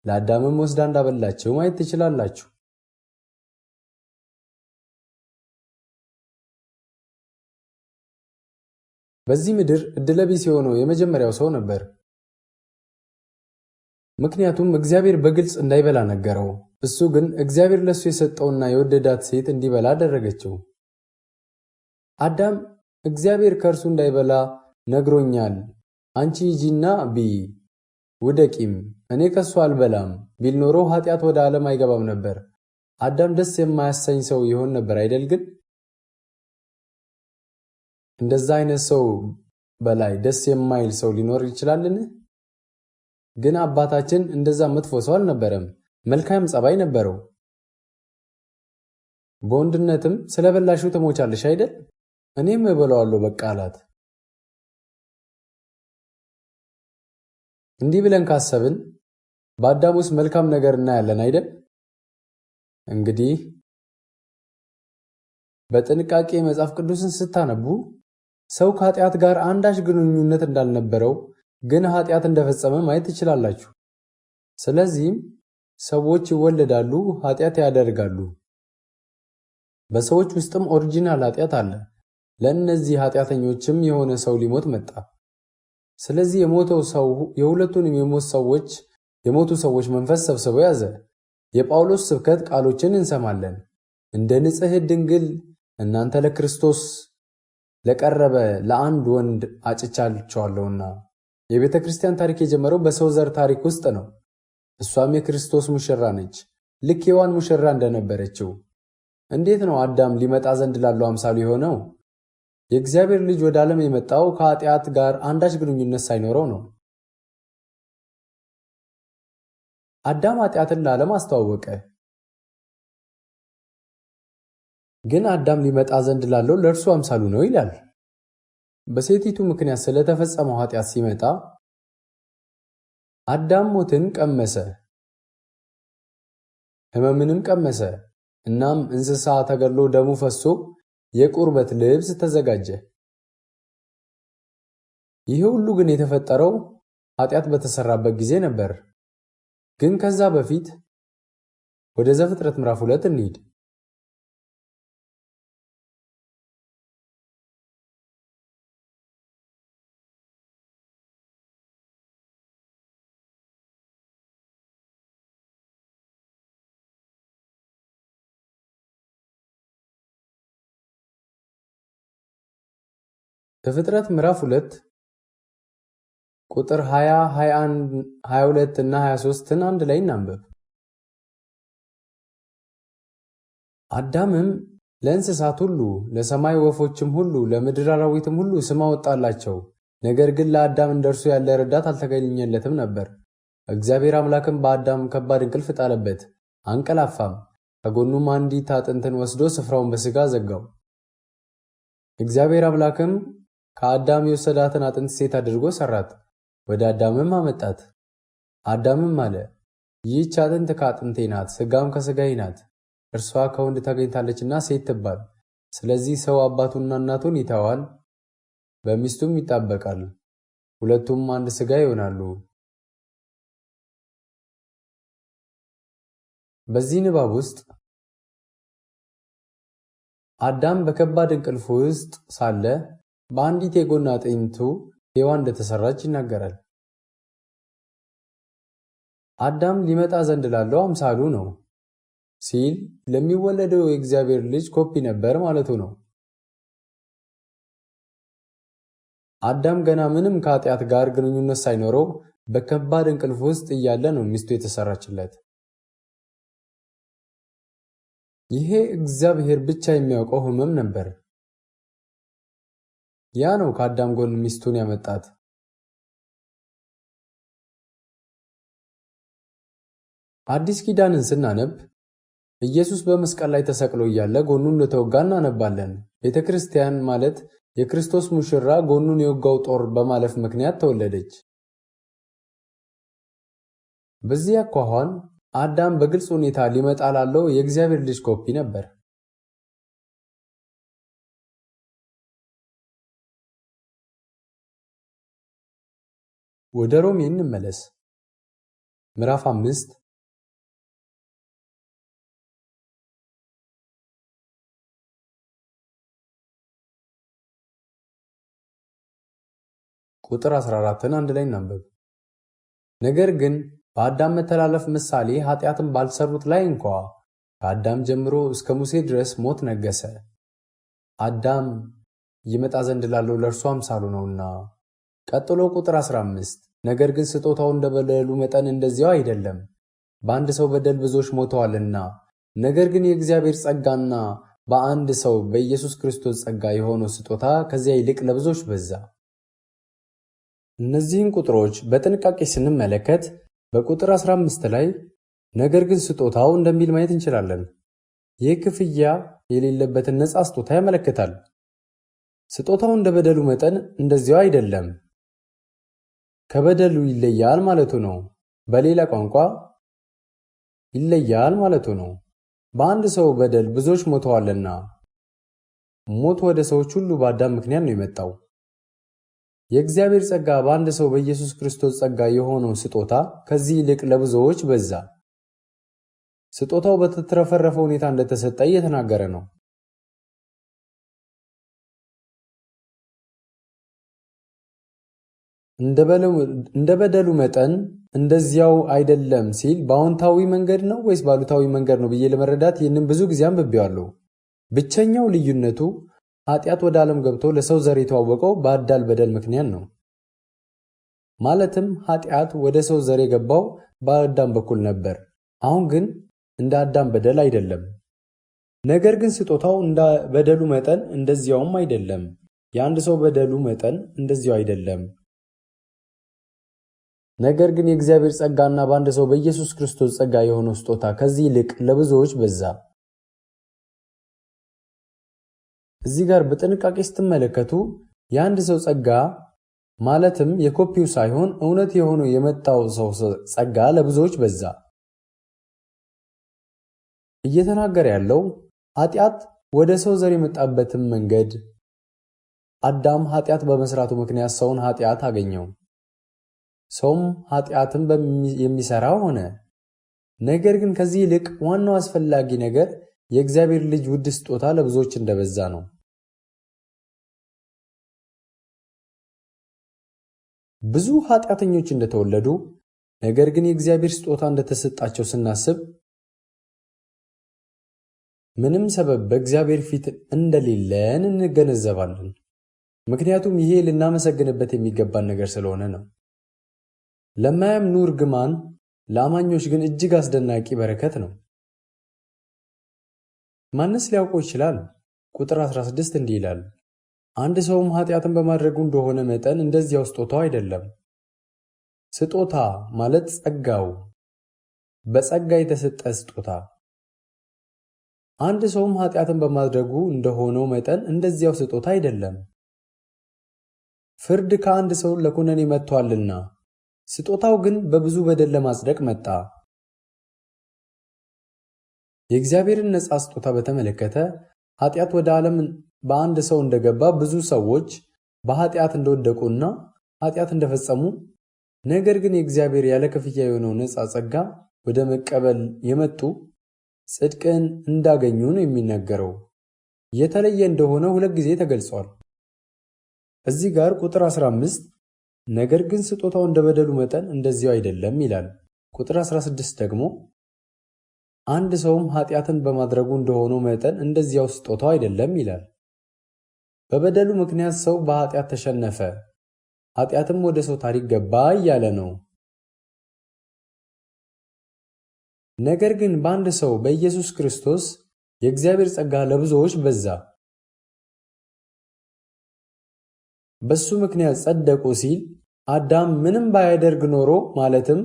ለአዳምም ወስዳ እንዳበላችው ማየት ትችላላችሁ። በዚህ ምድር እድለቢስ የሆነው የመጀመሪያው ሰው ነበር። ምክንያቱም እግዚአብሔር በግልጽ እንዳይበላ ነገረው። እሱ ግን እግዚአብሔር ለሱ የሰጠውና የወደዳት ሴት እንዲበላ አደረገችው። አዳም እግዚአብሔር ከእርሱ እንዳይበላ ነግሮኛል፣ አንቺ ሂጂና ብይ ውደቂም፣ እኔ ከሱ አልበላም ቢል ኖሮ ኃጢአት ወደ ዓለም አይገባም ነበር። አዳም ደስ የማያሰኝ ሰው ይሆን ነበር አይደል? ግን እንደዛ አይነት ሰው በላይ ደስ የማይል ሰው ሊኖር ይችላልን? ግን አባታችን እንደዛ መጥፎ ሰው አልነበረም። መልካም ጸባይ ነበረው። በወንድነትም ስለበላሽው ትሞቻለሽ አይደል? እኔም እበላዋለሁ በቃ አላት። እንዲህ ብለን ካሰብን በአዳም ውስጥ መልካም ነገር እናያለን አይደል? እንግዲህ በጥንቃቄ መጽሐፍ ቅዱስን ስታነቡ ሰው ከኃጢአት ጋር አንዳች ግንኙነት እንዳልነበረው ግን ኃጢአት እንደፈጸመ ማየት ትችላላችሁ። ስለዚህም ሰዎች ይወለዳሉ፣ ኃጢአት ያደርጋሉ። በሰዎች ውስጥም ኦሪጂናል ኃጢአት አለ። ለእነዚህ ኃጢአተኞችም የሆነ ሰው ሊሞት መጣ። ስለዚህ የሞተው ሰው የሁለቱንም የሞቱ ሰዎች መንፈስ ሰብስቦ ያዘ። የጳውሎስ ስብከት ቃሎችን እንሰማለን። እንደ ንጽሕት ድንግል እናንተ ለክርስቶስ ለቀረበ ለአንድ ወንድ አጭቻችኋለሁና። የቤተ ክርስቲያን ታሪክ የጀመረው በሰው ዘር ታሪክ ውስጥ ነው። እሷም የክርስቶስ ሙሽራ ነች፣ ልክ ሔዋን ሙሽራ እንደነበረችው። እንዴት ነው አዳም ሊመጣ ዘንድ ላለው አምሳሉ የሆነው? የእግዚአብሔር ልጅ ወደ ዓለም የመጣው ከኃጢአት ጋር አንዳች ግንኙነት ሳይኖረው ነው። አዳም ኃጢአትን ለዓለም አስተዋወቀ። ግን አዳም ሊመጣ ዘንድ ላለው ለእርሱ አምሳሉ ነው ይላል። በሴቲቱ ምክንያት ስለተፈጸመው ኃጢአት ሲመጣ አዳም ሞትን ቀመሰ፣ ሕመምንም ቀመሰ። እናም እንስሳ ተገድሎ ደሙ ፈሶ የቁርበት ልብስ ተዘጋጀ። ይህ ሁሉ ግን የተፈጠረው ኃጢአት በተሰራበት ጊዜ ነበር። ግን ከዛ በፊት ወደ ዘፍጥረት ምዕራፍ 2 እንሂድ። ዘፍጥረት ምዕራፍ 2 ቁጥር 20፣ 21፣ 22 እና 23ን አንድ ላይ እናንብብ። አዳምም ለእንስሳት ሁሉ፣ ለሰማይ ወፎችም ሁሉ፣ ለምድር አራዊትም ሁሉ ስም አወጣላቸው። ነገር ግን ለአዳም እንደርሱ ያለ ረዳት አልተገኘለትም ነበር። እግዚአብሔር አምላክም በአዳም ከባድ እንቅልፍ ጣለበት፣ አንቀላፋም። ከጎኑም አንዲት አጥንትን ወስዶ ስፍራውን በሥጋ ዘጋው። እግዚአብሔር አምላክም ከአዳም የወሰዳትን አጥንት ሴት አድርጎ ሰራት፣ ወደ አዳምም አመጣት። አዳምም አለ፣ ይህች አጥንት ከአጥንቴ ናት፣ ሥጋም ከሥጋዬ ናት። እርሷ ከወንድ ተገኝታለችና ሴት ትባል። ስለዚህ ሰው አባቱንና እናቱን ይተዋል፣ በሚስቱም ይጣበቃል፣ ሁለቱም አንድ ሥጋ ይሆናሉ። በዚህ ንባብ ውስጥ አዳም በከባድ እንቅልፍ ውስጥ ሳለ በአንዲት የጎን አጥንቱ ሔዋን እንደተሰራች ይናገራል። አዳም ሊመጣ ዘንድ ላለው አምሳሉ ነው ሲል ለሚወለደው የእግዚአብሔር ልጅ ኮፒ ነበር ማለቱ ነው። አዳም ገና ምንም ከኃጢአት ጋር ግንኙነት ሳይኖረው በከባድ እንቅልፍ ውስጥ እያለ ነው ሚስቱ የተሰራችለት። ይሄ እግዚአብሔር ብቻ የሚያውቀው ሕመም ነበር። ያ ነው ከአዳም ጎን ሚስቱን ያመጣት። አዲስ ኪዳንን ስናነብ ኢየሱስ በመስቀል ላይ ተሰቅሎ እያለ ጎኑን እንደተወጋ እናነባለን። ቤተ ክርስቲያን ማለት የክርስቶስ ሙሽራ ጎኑን የወጋው ጦር በማለፍ ምክንያት ተወለደች። በዚህ አኳኋን አዳም በግልጽ ሁኔታ ሊመጣ ላለው የእግዚአብሔር ልጅ ኮፒ ነበር። ወደ ሮሜ እንመለስ። ምዕራፍ 5 ቁጥር 14ን አንድ ላይ እናንብብ። ነገር ግን በአዳም መተላለፍ ምሳሌ ኃጢአትን ባልሰሩት ላይ እንኳ ከአዳም ጀምሮ እስከ ሙሴ ድረስ ሞት ነገሰ። አዳም ይመጣ ዘንድ ላለው ለእርሱ አምሳሉ ነውና። ቀጥሎ ቁጥር 15 ነገር ግን ስጦታው እንደ በደሉ መጠን እንደዚያው አይደለም፣ በአንድ ሰው በደል ብዙዎች ሞተዋልና፣ ነገር ግን የእግዚአብሔር ጸጋና በአንድ ሰው በኢየሱስ ክርስቶስ ጸጋ የሆነው ስጦታ ከዚያ ይልቅ ለብዙዎች በዛ። እነዚህን ቁጥሮች በጥንቃቄ ስንመለከት በቁጥር 15 ላይ ነገር ግን ስጦታው እንደሚል ማየት እንችላለን። ይህ ክፍያ የሌለበትን ነፃ ስጦታ ያመለክታል። ስጦታው እንደ በደሉ መጠን እንደዚያው አይደለም፣ ከበደሉ ይለያል ማለቱ ነው። በሌላ ቋንቋ ይለያል ማለቱ ነው። በአንድ ሰው በደል ብዙዎች ሞተዋልና። ሞት ወደ ሰዎች ሁሉ በአዳም ምክንያት ነው የመጣው። የእግዚአብሔር ጸጋ በአንድ ሰው በኢየሱስ ክርስቶስ ጸጋ የሆነው ስጦታ ከዚህ ይልቅ ለብዙዎች በዛ። ስጦታው በተትረፈረፈ ሁኔታ እንደተሰጠ እየተናገረ ነው። እንደ በደሉ መጠን እንደዚያው አይደለም ሲል በአዎንታዊ መንገድ ነው ወይስ ባሉታዊ መንገድ ነው ብዬ ለመረዳት ይህንን ብዙ ጊዜ አንብቤዋለሁ። ብቸኛው ልዩነቱ ኃጢአት ወደ ዓለም ገብቶ ለሰው ዘር የተዋወቀው በአዳም በደል ምክንያት ነው። ማለትም ኃጢአት ወደ ሰው ዘር የገባው በአዳም በኩል ነበር። አሁን ግን እንደ አዳም በደል አይደለም። ነገር ግን ስጦታው እንደ በደሉ መጠን እንደዚያውም አይደለም። የአንድ ሰው በደሉ መጠን እንደዚያው አይደለም። ነገር ግን የእግዚአብሔር ጸጋና በአንድ ሰው በኢየሱስ ክርስቶስ ጸጋ የሆነው ስጦታ ከዚህ ይልቅ ለብዙዎች በዛ። እዚህ ጋር በጥንቃቄ ስትመለከቱ የአንድ ሰው ጸጋ ማለትም የኮፒው ሳይሆን እውነት የሆነው የመጣው ሰው ጸጋ ለብዙዎች በዛ። እየተናገረ ያለው ኃጢአት ወደ ሰው ዘር የመጣበትን መንገድ፣ አዳም ኃጢአት በመስራቱ ምክንያት ሰውን ኃጢአት አገኘው። ሰውም ኃጢአትን የሚሰራ ሆነ። ነገር ግን ከዚህ ይልቅ ዋናው አስፈላጊ ነገር የእግዚአብሔር ልጅ ውድ ስጦታ ለብዙዎች እንደበዛ ነው። ብዙ ኃጢአተኞች እንደተወለዱ ነገር ግን የእግዚአብሔር ስጦታ እንደተሰጣቸው ስናስብ ምንም ሰበብ በእግዚአብሔር ፊት እንደሌለን እንገነዘባለን። ምክንያቱም ይሄ ልናመሰግንበት የሚገባን ነገር ስለሆነ ነው። ለማያምኑ እርግማን፣ ለአማኞች ግን እጅግ አስደናቂ በረከት ነው። ማንስ ሊያውቀው ይችላል? ቁጥር 16 እንዲህ ይላል፣ አንድ ሰውም ኃጢአትን በማድረጉ እንደሆነ መጠን እንደዚያው ስጦታው አይደለም። ስጦታ ማለት ጸጋው፣ በጸጋ የተሰጠ ስጦታ። አንድ ሰውም ኃጢአትን በማድረጉ እንደሆነው መጠን እንደዚያው ስጦታ አይደለም። ፍርድ ከአንድ ሰው ለኩነኔ መጥቷልና፣ ስጦታው ግን በብዙ በደል ለማጽደቅ መጣ። የእግዚአብሔርን ነጻ ስጦታ በተመለከተ ኃጢአት ወደ ዓለም በአንድ ሰው እንደገባ ብዙ ሰዎች በኃጢአት እንደወደቁና ኃጢአት እንደፈጸሙ፣ ነገር ግን የእግዚአብሔር ያለ ክፍያ የሆነው ነጻ ጸጋ ወደ መቀበል የመጡ ጽድቅን እንዳገኙ ነው የሚናገረው። የተለየ እንደሆነ ሁለት ጊዜ ተገልጿል። እዚህ ጋር ቁጥር 15 ነገር ግን ስጦታው እንደ በደሉ መጠን እንደዚያው አይደለም ይላል። ቁጥር 16 ደግሞ አንድ ሰውም ኃጢአትን በማድረጉ እንደሆነው መጠን እንደዚያው ስጦታው አይደለም ይላል። በበደሉ ምክንያት ሰው በኃጢአት ተሸነፈ፣ ኃጢአትም ወደ ሰው ታሪክ ገባ እያለ ነው። ነገር ግን በአንድ ሰው በኢየሱስ ክርስቶስ የእግዚአብሔር ጸጋ ለብዙዎች በዛ። በሱ ምክንያት ጸደቁ ሲል አዳም ምንም ባያደርግ ኖሮ፣ ማለትም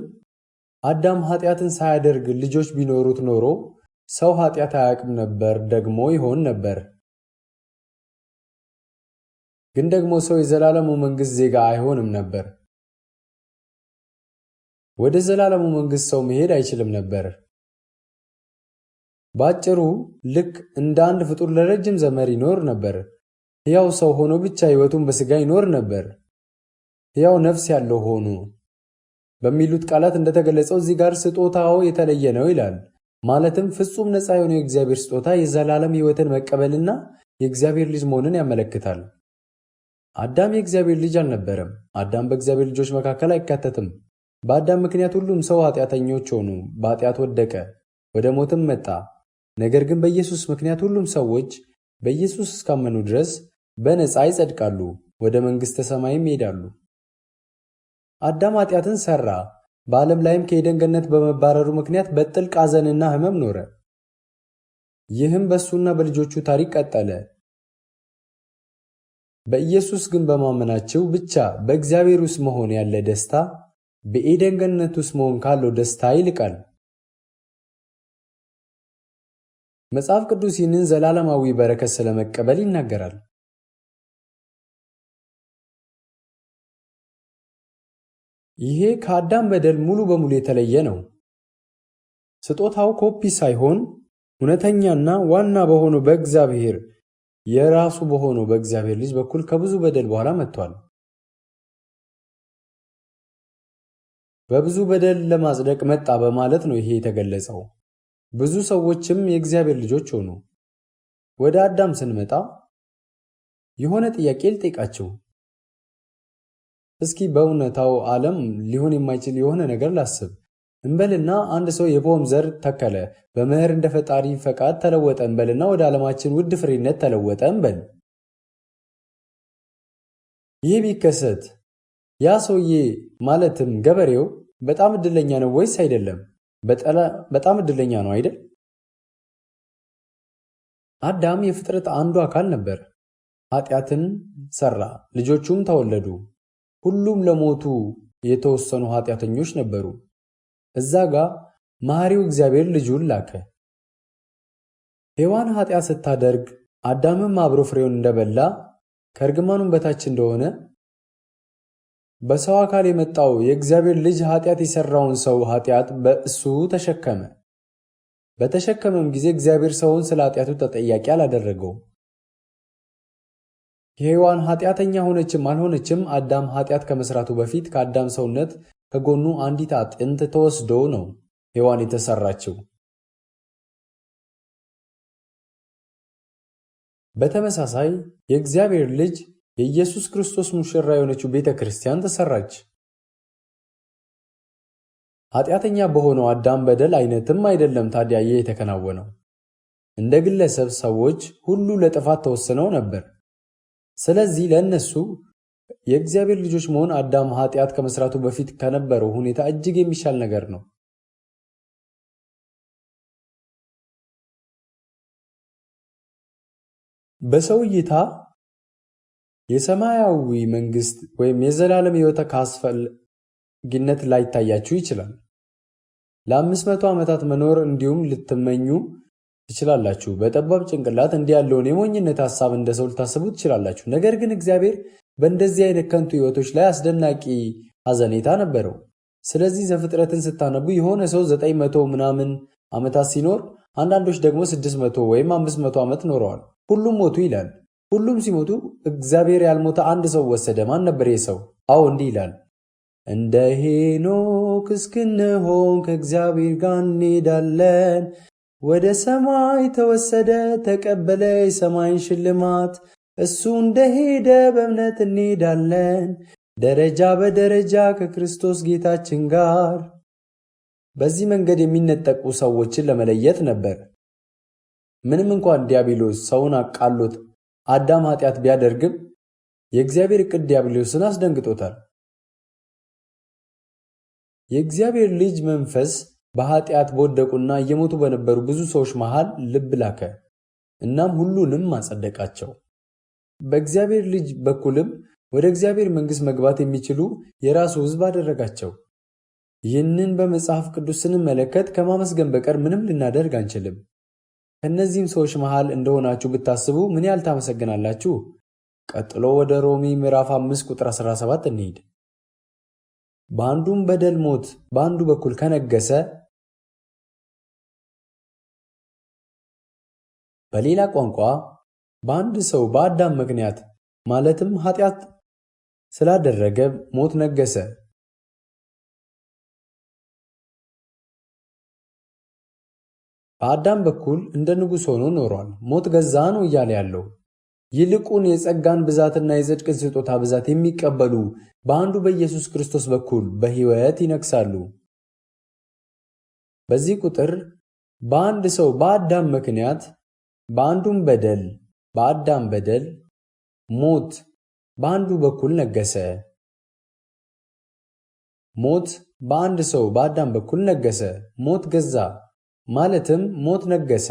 አዳም ኃጢአትን ሳያደርግ ልጆች ቢኖሩት ኖሮ ሰው ኃጢአት አያውቅም ነበር፣ ደግሞ ይሆን ነበር። ግን ደግሞ ሰው የዘላለሙ መንግሥት ዜጋ አይሆንም ነበር። ወደ ዘላለሙ መንግሥት ሰው መሄድ አይችልም ነበር። ባጭሩ ልክ እንደ አንድ ፍጡር ለረጅም ዘመን ይኖር ነበር። ሕያው ሰው ሆኖ ብቻ ሕይወቱን በሥጋ ይኖር ነበር። ሕያው ነፍስ ያለው ሆኖ በሚሉት ቃላት እንደተገለጸው እዚህ ጋር ስጦታው የተለየ ነው ይላል። ማለትም ፍጹም ነፃ የሆነው የእግዚአብሔር ስጦታ የዘላለም ሕይወትን መቀበልና የእግዚአብሔር ልጅ መሆንን ያመለክታል። አዳም የእግዚአብሔር ልጅ አልነበረም። አዳም በእግዚአብሔር ልጆች መካከል አይካተትም። በአዳም ምክንያት ሁሉም ሰው ኃጢአተኞች ሆኑ፣ በኃጢአት ወደቀ፣ ወደ ሞትም መጣ። ነገር ግን በኢየሱስ ምክንያት ሁሉም ሰዎች በኢየሱስ እስካመኑ ድረስ በነፃ ይጸድቃሉ፣ ወደ መንግሥተ ሰማይም ይሄዳሉ። አዳም ኃጢአትን ሠራ። በዓለም ላይም ከኤደን ገነት በመባረሩ ምክንያት በጥልቅ ሐዘንና ሕመም ኖረ። ይህም በእሱና በልጆቹ ታሪክ ቀጠለ። በኢየሱስ ግን በማመናቸው ብቻ በእግዚአብሔር ውስጥ መሆን ያለ ደስታ በኤደን ገነት ውስጥ መሆን ካለው ደስታ ይልቃል። መጽሐፍ ቅዱስ ይህንን ዘላለማዊ በረከት ስለመቀበል ይናገራል። ይሄ ከአዳም በደል ሙሉ በሙሉ የተለየ ነው። ስጦታው ኮፒ ሳይሆን እውነተኛና ዋና በሆነው በእግዚአብሔር የራሱ በሆነው በእግዚአብሔር ልጅ በኩል ከብዙ በደል በኋላ መጥቷል። በብዙ በደል ለማጽደቅ መጣ በማለት ነው ይሄ የተገለጸው። ብዙ ሰዎችም የእግዚአብሔር ልጆች ሆኑ። ወደ አዳም ስንመጣ የሆነ ጥያቄ ልጠይቃችሁ። እስኪ በእውነታው ዓለም ሊሆን የማይችል የሆነ ነገር ላስብ እንበልና አንድ ሰው የፖም ዘር ተከለ፣ በመኸር እንደ ፈጣሪ ፈቃድ ተለወጠ እንበልና ወደ ዓለማችን ውድ ፍሬነት ተለወጠ እንበል። ይህ ቢከሰት ያ ሰውዬ ማለትም ገበሬው በጣም እድለኛ ነው ወይስ አይደለም? በጣም እድለኛ ነው አይደል? አዳም የፍጥረት አንዱ አካል ነበር። ኃጢአትን ሰራ፣ ልጆቹም ተወለዱ። ሁሉም ለሞቱ የተወሰኑ ኃጢአተኞች ነበሩ። እዛ ጋር መሐሪው እግዚአብሔር ልጁን ላከ። ሔዋን ኃጢአት ስታደርግ አዳምም አብሮ ፍሬውን እንደበላ ከእርግማኑም በታች እንደሆነ በሰው አካል የመጣው የእግዚአብሔር ልጅ ኃጢአት የሰራውን ሰው ኃጢአት በእሱ ተሸከመ። በተሸከመም ጊዜ እግዚአብሔር ሰውን ስለ ኃጢአቱ ተጠያቂ አላደረገውም። የሔዋን ኃጢአተኛ ሆነችም አልሆነችም አዳም ኃጢአት ከመስራቱ በፊት ከአዳም ሰውነት ከጎኑ አንዲት አጥንት ተወስዶ ነው ሔዋን የተሰራችው። በተመሳሳይ የእግዚአብሔር ልጅ የኢየሱስ ክርስቶስ ሙሽራ የሆነችው ቤተ ክርስቲያን ተሰራች። ኃጢአተኛ በሆነው አዳም በደል አይነትም አይደለም ታዲያ ይህ የተከናወነው። እንደ ግለሰብ ሰዎች ሁሉ ለጥፋት ተወስነው ነበር። ስለዚህ ለእነሱ የእግዚአብሔር ልጆች መሆን አዳም ኃጢአት ከመስራቱ በፊት ከነበረው ሁኔታ እጅግ የሚሻል ነገር ነው። በሰው እይታ የሰማያዊ መንግስት ወይም የዘላለም ሕይወት ከአስፈላጊነት ላይታያችሁ ይችላል። ለ500 ዓመታት መኖር እንዲሁም ልትመኙ ትችላላችሁ። በጠባብ ጭንቅላት እንዲህ ያለውን የሞኝነት ሐሳብ እንደ ሰው ልታስቡ ትችላላችሁ። ነገር ግን እግዚአብሔር በእንደዚህ አይነት ከንቱ ሕይወቶች ላይ አስደናቂ ሐዘኔታ ነበረው። ስለዚህ ዘፍጥረትን ስታነቡ የሆነ ሰው 900 ምናምን ዓመታት ሲኖር፣ አንዳንዶች ደግሞ 600 ወይም 500 ዓመት ኖረዋል። ሁሉም ሞቱ ይላል። ሁሉም ሲሞቱ እግዚአብሔር ያልሞተ አንድ ሰው ወሰደ። ማን ነበር ይህ ሰው? አዎ እንዲህ ይላል፣ እንደ ሄኖክ እስክንሆን ከእግዚአብሔር ጋር እንሄዳለን። ወደ ሰማይ ተወሰደ፣ ተቀበለ የሰማይን ሽልማት። እሱ እንደሄደ በእምነት እንሄዳለን፣ ደረጃ በደረጃ ከክርስቶስ ጌታችን ጋር። በዚህ መንገድ የሚነጠቁ ሰዎችን ለመለየት ነበር። ምንም እንኳን ዲያብሎስ ሰውን አቃሎት አዳም ኃጢአት ቢያደርግም የእግዚአብሔር ዕቅድ ዲያብሎስን አስደንግጦታል። የእግዚአብሔር ልጅ መንፈስ በኃጢአት በወደቁና እየሞቱ በነበሩ ብዙ ሰዎች መሃል ልብ ላከ። እናም ሁሉንም አጸደቃቸው። በእግዚአብሔር ልጅ በኩልም ወደ እግዚአብሔር መንግሥት መግባት የሚችሉ የራሱ ሕዝብ አደረጋቸው። ይህንን በመጽሐፍ ቅዱስ ስንመለከት ከማመስገን በቀር ምንም ልናደርግ አንችልም። ከእነዚህም ሰዎች መሃል እንደሆናችሁ ብታስቡ ምን ያህል ታመሰግናላችሁ? ቀጥሎ ወደ ሮሜ ምዕራፍ 5 ቁጥር 17 እንሂድ። በአንዱም በደል ሞት በአንዱ በኩል ከነገሰ፣ በሌላ ቋንቋ በአንድ ሰው በአዳም ምክንያት ማለትም ኃጢአት ስላደረገ ሞት ነገሰ። በአዳም በኩል እንደ ንጉሥ ሆኖ ኖሯል። ሞት ገዛ ነው እያለ ያለው። ይልቁን የጸጋን ብዛትና የጽድቅን ስጦታ ብዛት የሚቀበሉ በአንዱ በኢየሱስ ክርስቶስ በኩል በሕይወት ይነግሳሉ። በዚህ ቁጥር በአንድ ሰው በአዳም ምክንያት በአንዱም በደል በአዳም በደል ሞት በአንዱ በኩል ነገሰ። ሞት በአንድ ሰው በአዳም በኩል ነገሰ። ሞት ገዛ ማለትም ሞት ነገሰ።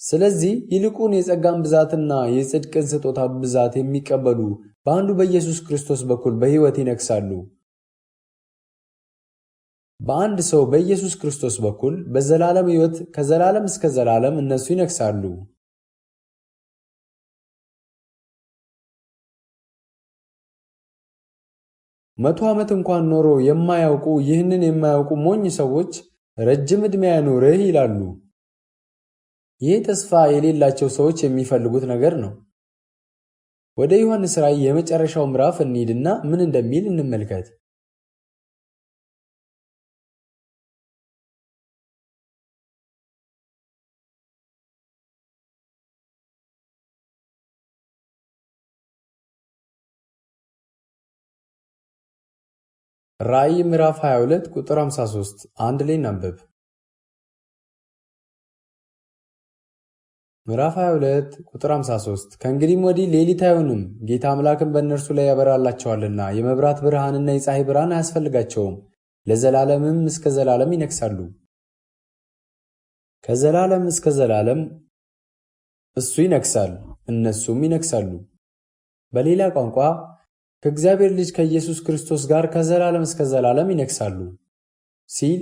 ስለዚህ ይልቁን የጸጋን ብዛትና የጽድቅን ስጦታ ብዛት የሚቀበሉ በአንዱ በኢየሱስ ክርስቶስ በኩል በሕይወት ይነግሳሉ። በአንድ ሰው በኢየሱስ ክርስቶስ በኩል በዘላለም ሕይወት ከዘላለም እስከ ዘላለም እነሱ ይነግሳሉ። መቶ ዓመት እንኳን ኖሮ የማያውቁ ይህንን የማያውቁ ሞኝ ሰዎች ረጅም ዕድሜ ያኑርህ ይላሉ። ይህ ተስፋ የሌላቸው ሰዎች የሚፈልጉት ነገር ነው። ወደ ዮሐንስ ራእይ የመጨረሻው ምዕራፍ እንሂድና ምን እንደሚል እንመልከት። ራእይ ምዕራፍ 22 ቁጥር 53 አንድ ላይ እናንብብ። ምዕራፍ 22 ቁጥር 53 ከእንግዲህም ወዲህ ሌሊት አይሆንም፣ ጌታ አምላክም በእነርሱ ላይ ያበራላቸዋልና የመብራት ብርሃንና የፀሐይ ብርሃን አያስፈልጋቸውም፣ ለዘላለምም እስከ ዘላለም ይነግሳሉ። ከዘላለም እስከ ዘላለም እሱ ይነግሳል፣ እነሱም ይነግሳሉ። በሌላ ቋንቋ ከእግዚአብሔር ልጅ ከኢየሱስ ክርስቶስ ጋር ከዘላለም እስከ ዘላለም ይነግሳሉ ሲል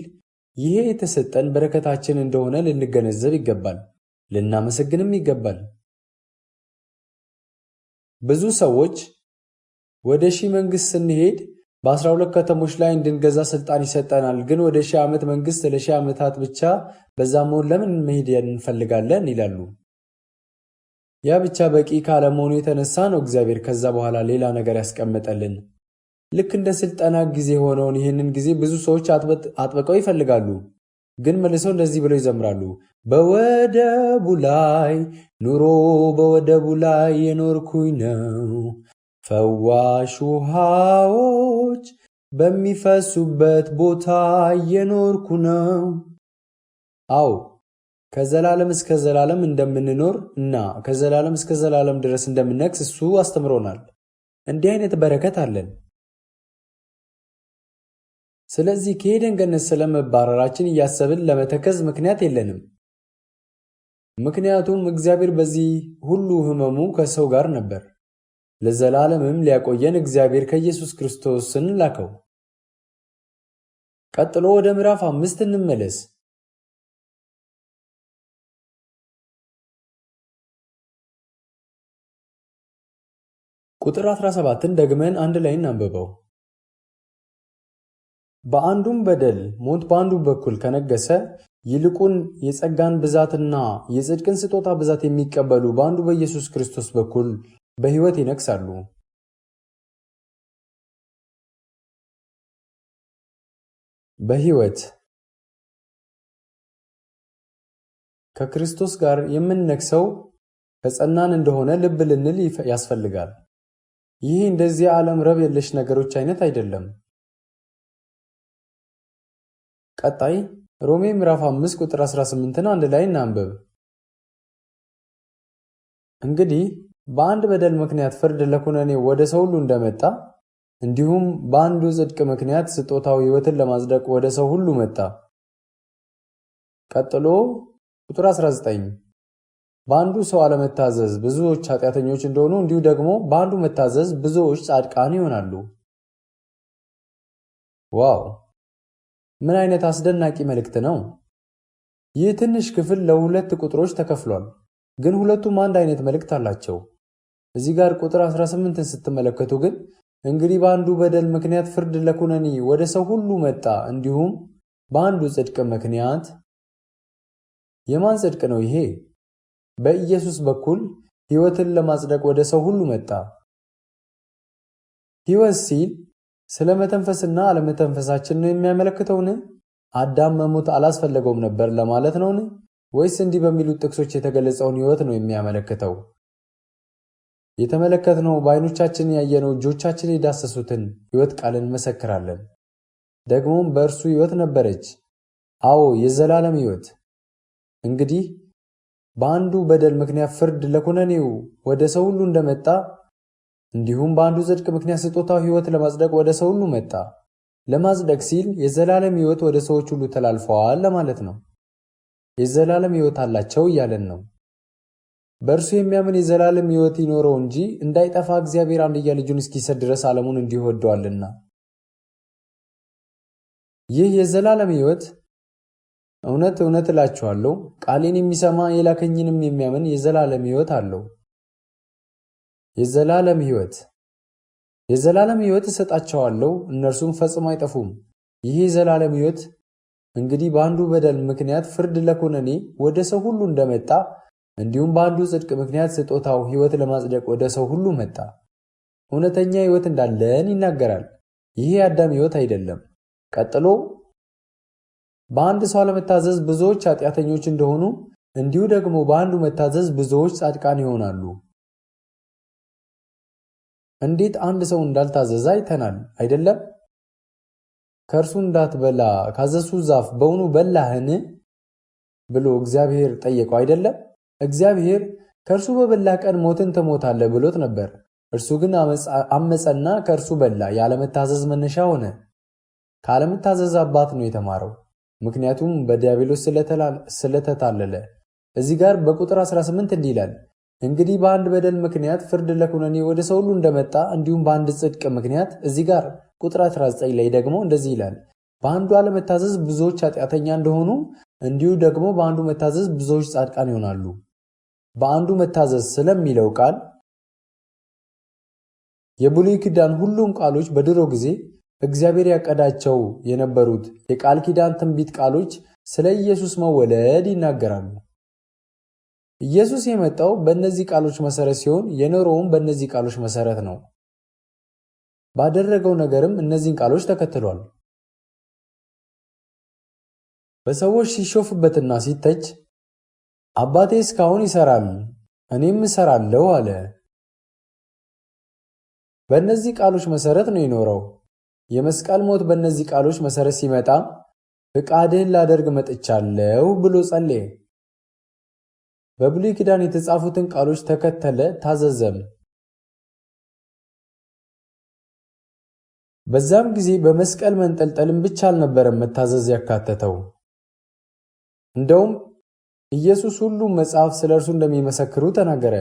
ይሄ የተሰጠን በረከታችን እንደሆነ ልንገነዘብ ይገባል፣ ልናመሰግንም ይገባል። ብዙ ሰዎች ወደ ሺህ መንግሥት ስንሄድ በ12 ከተሞች ላይ እንድንገዛ ስልጣን ይሰጠናል። ግን ወደ 1000 ዓመት መንግስት ለ1000 ዓመታት ብቻ በዛ መሆን ለምን መሄድ እንፈልጋለን ይላሉ። ያ ብቻ በቂ ካለመሆኑ የተነሳ ነው እግዚአብሔር ከዛ በኋላ ሌላ ነገር ያስቀመጠልን። ልክ እንደ ስልጠና ጊዜ ሆነውን ይህንን ጊዜ ብዙ ሰዎች አጥብቀው ይፈልጋሉ። ግን መልሰው እንደዚህ ብለው ይዘምራሉ። በወደቡ ላይ ኑሮ በወደቡ ላይ የኖርኩኝ ነው፣ ፈዋሽ ውሃዎች በሚፈሱበት ቦታ የኖርኩ ነው። አዎ ከዘላለም እስከ ዘላለም እንደምንኖር እና ከዘላለም እስከ ዘላለም ድረስ እንደምንነግስ እሱ አስተምሮናል። እንዲህ አይነት በረከት አለን። ስለዚህ ከኤደን ገነት ስለመባረራችን እያሰብን ለመተከዝ ምክንያት የለንም። ምክንያቱም እግዚአብሔር በዚህ ሁሉ ሕመሙ ከሰው ጋር ነበር። ለዘላለምም ሊያቆየን እግዚአብሔር ከኢየሱስ ክርስቶስን ላከው። ቀጥሎ ወደ ምዕራፍ 5 እንመለስ። ቁጥር 17ን ደግመን አንድ ላይ እናንብበው። በአንዱም በደል ሞት በአንዱ በኩል ከነገሰ ይልቁን የጸጋን ብዛትና የጽድቅን ስጦታ ብዛት የሚቀበሉ በአንዱ በኢየሱስ ክርስቶስ በኩል በሕይወት ይነግሳሉ። በሕይወት ከክርስቶስ ጋር የምንነግሰው ከጸናን እንደሆነ ልብ ልንል ያስፈልጋል። ይህ እንደዚህ ዓለም ረብ የለሽ ነገሮች አይነት አይደለም። ቀጣይ ሮሜ ምዕራፍ 5 ቁጥር 18ን አንድ ላይ እናንብብ። እንግዲህ በአንድ በደል ምክንያት ፍርድ ለኩነኔ ወደ ሰው ሁሉ እንደመጣ እንዲሁም በአንዱ ጽድቅ ምክንያት ስጦታው ሕይወትን ለማጽደቅ ወደ ሰው ሁሉ መጣ። ቀጥሎ ቁጥር 19 በአንዱ ሰው አለመታዘዝ ብዙዎች ኃጢአተኞች እንደሆኑ እንዲሁ ደግሞ በአንዱ መታዘዝ ብዙዎች ጻድቃን ይሆናሉ። ዋው! ምን አይነት አስደናቂ መልእክት ነው! ይህ ትንሽ ክፍል ለሁለት ቁጥሮች ተከፍሏል፣ ግን ሁለቱም አንድ አይነት መልእክት አላቸው። እዚህ ጋር ቁጥር 18ን ስትመለከቱ ግን እንግዲህ በአንዱ በደል ምክንያት ፍርድ ለኩነኔ ወደ ሰው ሁሉ መጣ፣ እንዲሁም በአንዱ ጽድቅ ምክንያት። የማን ጽድቅ ነው ይሄ? በኢየሱስ በኩል ሕይወትን ለማጽደቅ ወደ ሰው ሁሉ መጣ። ሕይወት ሲል ስለ መተንፈስና አለመተንፈሳችን ነው የሚያመለክተውን? አዳም መሞት አላስፈለገውም ነበር ለማለት ነውን? ወይስ እንዲህ በሚሉት ጥቅሶች የተገለጸውን ሕይወት ነው የሚያመለክተው? የተመለከትነው በዓይኖቻችን ያየነው እጆቻችን የዳሰሱትን ሕይወት ቃል እንመሰክራለን። ደግሞም በእርሱ ሕይወት ነበረች፣ አዎ የዘላለም ሕይወት። እንግዲህ በአንዱ በደል ምክንያት ፍርድ ለኩነኔው ወደ ሰው ሁሉ እንደመጣ እንዲሁም በአንዱ ጽድቅ ምክንያት ስጦታው ሕይወት ለማጽደቅ ወደ ሰው ሁሉ መጣ። ለማጽደቅ ሲል የዘላለም ሕይወት ወደ ሰዎች ሁሉ ተላልፈዋል ለማለት ነው። የዘላለም ሕይወት አላቸው እያለን ነው። በእርሱ የሚያምን የዘላለም ሕይወት ይኖረው እንጂ እንዳይጠፋ እግዚአብሔር አንድያ ልጁን እስኪሰጥ ድረስ ዓለሙን እንዲሁ ወዶአልና። ይህ የዘላለም ሕይወት እውነት እውነት እላችኋለሁ ቃሌን የሚሰማ የላከኝንም የሚያምን የዘላለም ሕይወት አለው። የዘላለም ሕይወት እሰጣቸዋለሁ፣ እነርሱም ፈጽሞ አይጠፉም። ይህ የዘላለም ሕይወት እንግዲህ በአንዱ በደል ምክንያት ፍርድ ለኩነኔ ወደ ሰው ሁሉ እንደመጣ እንዲሁም በአንዱ ጽድቅ ምክንያት ስጦታው ሕይወት ለማጽደቅ ወደ ሰው ሁሉ መጣ። እውነተኛ ሕይወት እንዳለን ይናገራል። ይህ የአዳም ሕይወት አይደለም። ቀጥሎ በአንድ ሰው አለመታዘዝ ብዙዎች ኃጢአተኞች እንደሆኑ እንዲሁ ደግሞ በአንዱ መታዘዝ ብዙዎች ጻድቃን ይሆናሉ። እንዴት አንድ ሰው እንዳልታዘዘ አይተናል አይደለም? ከእርሱ እንዳትበላ ካዘዝኩህ ዛፍ በውኑ በላህን ብሎ እግዚአብሔር ጠየቀው አይደለም? እግዚአብሔር ከእርሱ በበላ ቀን ሞትን ትሞታለህ ብሎት ነበር። እርሱ ግን አመፀና ከእርሱ በላ። ያለመታዘዝ መነሻ ሆነ። ካለመታዘዝ አባት ነው የተማረው፣ ምክንያቱም በዲያብሎስ ስለተታለለ። እዚህ ጋር በቁጥር 18 እንዲህ ይላል፣ እንግዲህ በአንድ በደል ምክንያት ፍርድ ለኩነኔ ወደ ሰው ሁሉ እንደመጣ እንዲሁም በአንድ ጽድቅ ምክንያት። እዚህ ጋር ቁጥር 19 ላይ ደግሞ እንደዚህ ይላል፣ በአንዱ አለመታዘዝ ብዙዎች ኃጢአተኛ እንደሆኑ እንዲሁ ደግሞ በአንዱ መታዘዝ ብዙዎች ጻድቃን ይሆናሉ። በአንዱ መታዘዝ ስለሚለው ቃል የብሉይ ኪዳን ሁሉም ቃሎች በድሮ ጊዜ እግዚአብሔር ያቀዳቸው የነበሩት የቃል ኪዳን ትንቢት ቃሎች ስለ ኢየሱስ መወለድ ይናገራሉ። ኢየሱስ የመጣው በእነዚህ ቃሎች መሰረት ሲሆን የኖረውም በእነዚህ ቃሎች መሰረት ነው። ባደረገው ነገርም እነዚህን ቃሎች ተከትሏል። በሰዎች ሲሾፍበትና ሲተች አባቴ እስካሁን ይሰራል፣ እኔም እሰራለሁ አለ። በእነዚህ ቃሎች መሰረት ነው የኖረው። የመስቀል ሞት በእነዚህ ቃሎች መሰረት ሲመጣ ፍቃድህን ላደርግ መጥቻለሁ ብሎ ጸለየ። በብሉይ ኪዳን የተጻፉትን ቃሎች ተከተለ፣ ታዘዘም። በዛም ጊዜ በመስቀል መንጠልጠልን ብቻ አልነበረም መታዘዝ ያካተተው። እንደውም ኢየሱስ ሁሉም መጽሐፍ ስለ እርሱ እንደሚመሰክሩ ተናገረ።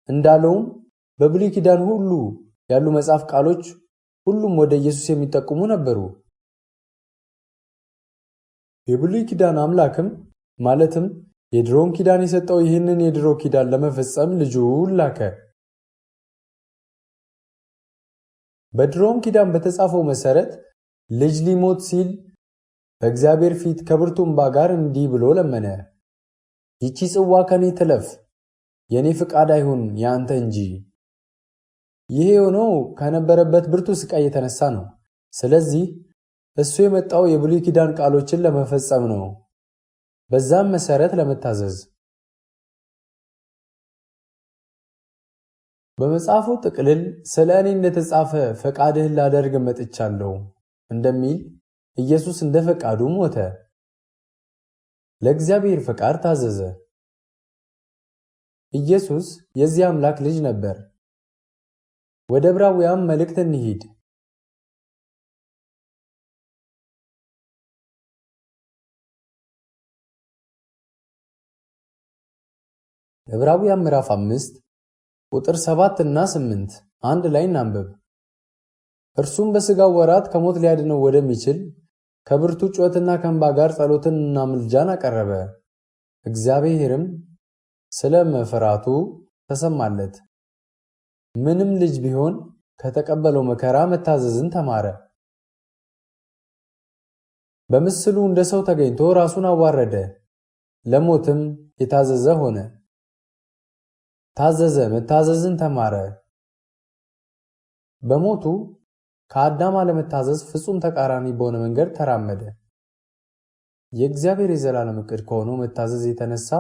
እንዳለውም በብሉይ ኪዳን ሁሉ ያሉ መጽሐፍ ቃሎች ሁሉም ወደ ኢየሱስ የሚጠቁሙ ነበሩ። የብሉይ ኪዳን አምላክም ማለትም የድሮውን ኪዳን የሰጠው ይህንን የድሮ ኪዳን ለመፈጸም ልጁን ላከ። በድሮውን ኪዳን በተጻፈው መሰረት ልጅ ሊሞት ሲል በእግዚአብሔር ፊት ከብርቱ እንባ ጋር እንዲህ ብሎ ለመነ። ይቺ ጽዋ ከኔ ትለፍ፣ የኔ ፍቃድ አይሁን ያንተ እንጂ። ይሄ የሆነው ከነበረበት ብርቱ ስቃይ የተነሳ ነው። ስለዚህ እሱ የመጣው የብሉይ ኪዳን ቃሎችን ለመፈጸም ነው፣ በዛም መሰረት ለመታዘዝ። በመጽሐፉ ጥቅልል ስለ እኔ እንደተጻፈ ፈቃድህን ላደርግ መጥቻለሁ እንደሚል ኢየሱስ እንደ ፈቃዱ ሞተ፣ ለእግዚአብሔር ፈቃድ ታዘዘ። ኢየሱስ የዚህ አምላክ ልጅ ነበር። ወደ ዕብራውያን መልእክት እንሂድ። ዕብራውያን ምዕራፍ 5 ቁጥር 7 እና 8 አንድ ላይ እናንብብ። እርሱም በሥጋው ወራት ከሞት ሊያድነው ወደሚችል ከብርቱ ጩኸትና ከእንባ ጋር ጸሎትንና ምልጃን አቀረበ። እግዚአብሔርም ስለ መፍራቱ ተሰማለት። ምንም ልጅ ቢሆን ከተቀበለው መከራ መታዘዝን ተማረ። በምስሉ እንደ ሰው ተገኝቶ ራሱን አዋረደ፣ ለሞትም የታዘዘ ሆነ። ታዘዘ፣ መታዘዝን ተማረ። በሞቱ ከአዳም አለመታዘዝ ፍጹም ተቃራኒ በሆነ መንገድ ተራመደ። የእግዚአብሔር የዘላለም ዕቅድ ከሆነው መታዘዝ የተነሳ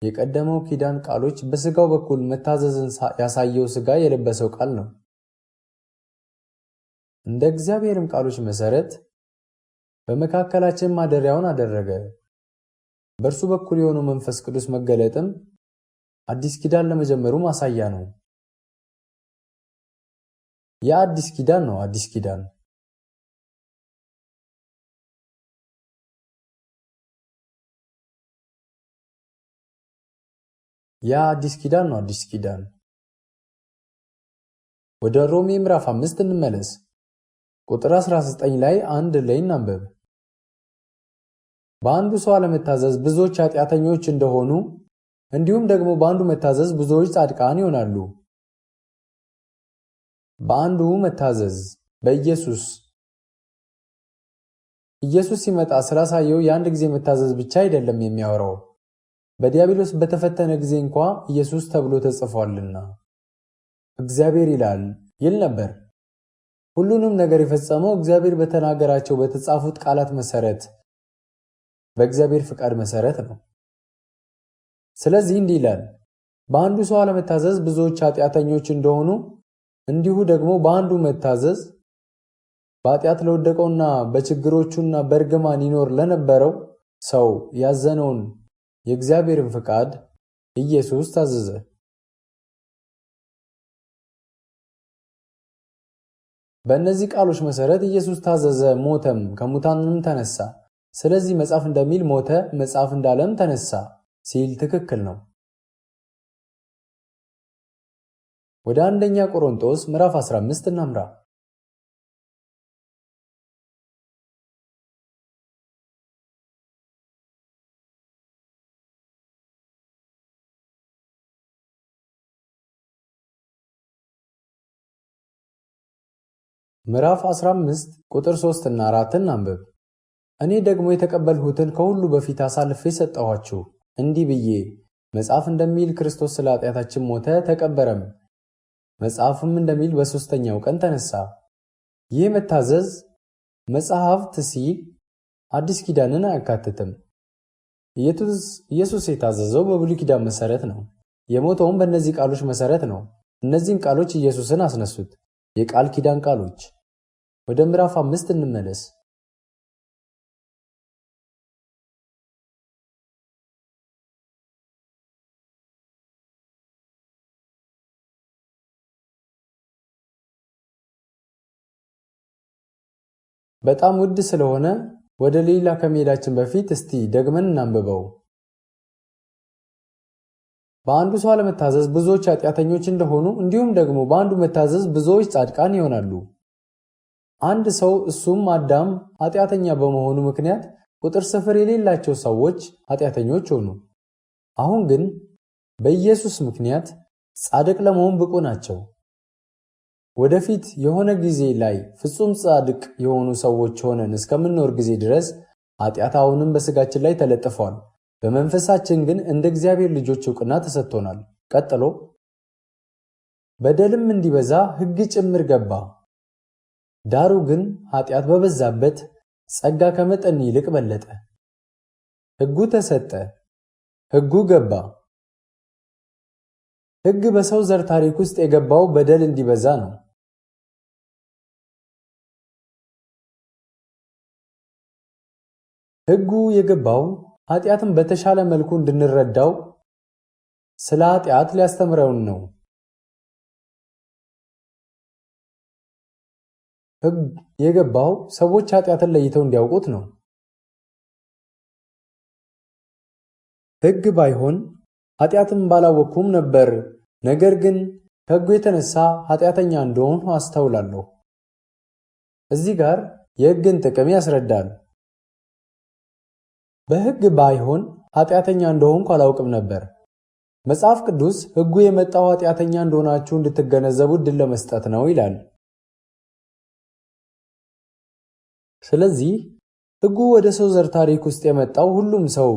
የቀደመው ኪዳን ቃሎች በሥጋው በኩል መታዘዝን ያሳየው ሥጋ የለበሰው ቃል ነው። እንደ እግዚአብሔርም ቃሎች መሰረት በመካከላችን ማደሪያውን አደረገ። በእርሱ በኩል የሆነው መንፈስ ቅዱስ መገለጥም አዲስ ኪዳን ለመጀመሩ ማሳያ ነው። የአዲስ ኪዳን ነው። አዲስ ኪዳን የአዲስ ኪዳን ነው። አዲስ ኪዳን ወደ ሮሜ ምዕራፍ 5 እንመለስ። ቁጥር 19 ላይ አንድ ላይ እናንብብ። በአንዱ ሰው አለመታዘዝ ብዙዎች ኃጢአተኞች እንደሆኑ እንዲሁም ደግሞ በአንዱ መታዘዝ ብዙዎች ጻድቃን ይሆናሉ። በአንዱ መታዘዝ በኢየሱስ ሲመጣ ስላሳየው የአንድ ጊዜ መታዘዝ ብቻ አይደለም የሚያወራው። በዲያብሎስ በተፈተነ ጊዜ እንኳ ኢየሱስ ተብሎ ተጽፏልና እግዚአብሔር ይል ነበር። ሁሉንም ነገር የፈጸመው እግዚአብሔር በተናገራቸው በተጻፉት ቃላት መሰረት በእግዚአብሔር ፍቃድ መሰረት ነው። ስለዚህ እንዲህ ይላል፣ በአንዱ ሰው አለመታዘዝ ብዙዎች ኃጢአተኞች እንደሆኑ እንዲሁ ደግሞ በአንዱ መታዘዝ በኃጢአት ለወደቀውና በችግሮቹና በእርግማን ይኖር ለነበረው ሰው ያዘነውን የእግዚአብሔርን ፍቃድ ኢየሱስ ታዘዘ። በእነዚህ ቃሎች መሰረት ኢየሱስ ታዘዘ፣ ሞተም፣ ከሙታንም ተነሳ። ስለዚህ መጽሐፍ እንደሚል ሞተ፣ መጽሐፍ እንዳለም ተነሳ ሲል ትክክል ነው። ወደ አንደኛ ቆሮንቶስ ምዕራፍ 15 እናምራ። ምዕራፍ 15 ቁጥር 3 እና 4ን አንብብ። እኔ ደግሞ የተቀበልሁትን ከሁሉ በፊት አሳልፌ ሰጠኋችሁ፣ እንዲህ ብዬ መጽሐፍ እንደሚል ክርስቶስ ስለ ኃጢአታችን ሞተ፣ ተቀበረም፣ መጽሐፍም እንደሚል በሦስተኛው ቀን ተነሳ። ይህ መታዘዝ መጽሐፍት ሲል አዲስ ኪዳንን አያካትትም። ኢየሱስ የታዘዘው በብሉይ ኪዳን መሰረት ነው። የሞተውም በእነዚህ ቃሎች መሰረት ነው። እነዚህም ቃሎች ኢየሱስን አስነሱት፣ የቃል ኪዳን ቃሎች። ወደ ምዕራፍ 5 እንመለስ። በጣም ውድ ስለሆነ ወደ ሌላ ከመሄዳችን በፊት እስቲ ደግመን እናንብበው። በአንዱ ሰው አለመታዘዝ ብዙዎች ኃጢአተኞች እንደሆኑ እንዲሁም ደግሞ በአንዱ መታዘዝ ብዙዎች ጻድቃን ይሆናሉ። አንድ ሰው እሱም አዳም ኃጢአተኛ በመሆኑ ምክንያት ቁጥር ስፍር የሌላቸው ሰዎች ኃጢአተኞች ሆኑ። አሁን ግን በኢየሱስ ምክንያት ጻድቅ ለመሆን ብቁ ናቸው። ወደፊት የሆነ ጊዜ ላይ ፍጹም ጻድቅ የሆኑ ሰዎች ሆነን እስከምንኖር ጊዜ ድረስ ኃጢአት አሁንም በስጋችን ላይ ተለጥፏል። በመንፈሳችን ግን እንደ እግዚአብሔር ልጆች ዕውቅና ተሰጥቶናል። ቀጥሎ በደልም እንዲበዛ ሕግ ጭምር ገባ። ዳሩ ግን ኃጢአት በበዛበት ጸጋ ከመጠን ይልቅ በለጠ። ሕጉ ተሰጠ፣ ሕጉ ገባ። ሕግ በሰው ዘር ታሪክ ውስጥ የገባው በደል እንዲበዛ ነው። ሕጉ የገባው ኃጢአትን በተሻለ መልኩ እንድንረዳው ስለ ኃጢአት ሊያስተምረውን ነው። ሕግ የገባው ሰዎች ኃጢአትን ለይተው እንዲያውቁት ነው። ሕግ ባይሆን ኃጢአትን ባላወቅኩም ነበር፣ ነገር ግን ከሕጉ የተነሳ ኃጢአተኛ እንደሆንሁ አስተውላለሁ። እዚህ ጋር የሕግን ጥቅም ያስረዳል። በሕግ ባይሆን ኃጢአተኛ እንደሆንኩ አላውቅም ነበር። መጽሐፍ ቅዱስ ሕጉ የመጣው ኃጢአተኛ እንደሆናችሁ እንድትገነዘቡ ዕድል ለመስጠት ነው ይላል። ስለዚህ ሕጉ ወደ ሰው ዘር ታሪክ ውስጥ የመጣው ሁሉም ሰው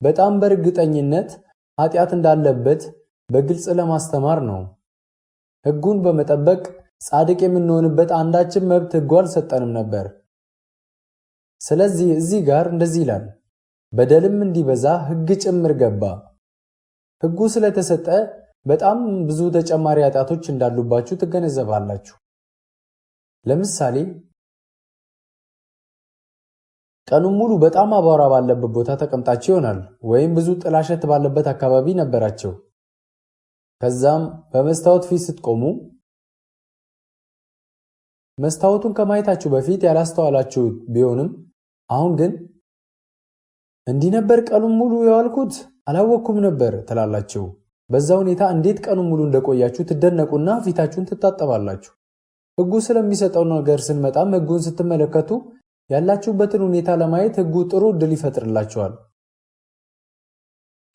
በጣም በእርግጠኝነት ኃጢአት እንዳለበት በግልጽ ለማስተማር ነው። ሕጉን በመጠበቅ ጻድቅ የምንሆንበት አንዳችን መብት ሕጉ አልሰጠንም ነበር። ስለዚህ እዚህ ጋር እንደዚህ ይላል፣ በደልም እንዲበዛ ሕግ ጭምር ገባ። ሕጉ ስለተሰጠ በጣም ብዙ ተጨማሪ ኃጢአቶች እንዳሉባችሁ ትገነዘባላችሁ። ለምሳሌ ቀኑን ሙሉ በጣም አቧራ ባለበት ቦታ ተቀምጣችሁ ይሆናል፣ ወይም ብዙ ጥላሸት ባለበት አካባቢ ነበራችሁ። ከዛም በመስታወት ፊት ስትቆሙ መስታወቱን ከማየታችሁ በፊት ያላስተዋላችሁ ቢሆንም አሁን ግን እንዲህ ነበር ቀኑን ሙሉ የዋልኩት አላወቅኩም ነበር ትላላችሁ። በዛ ሁኔታ እንዴት ቀኑን ሙሉ እንደቆያችሁ ትደነቁና ፊታችሁን ትታጠባላችሁ። ሕጉ ስለሚሰጠው ነገር ስንመጣም ሕጉን ስትመለከቱ ያላችሁበትን ሁኔታ ለማየት ሕጉ ጥሩ ዕድል ይፈጥርላችኋል።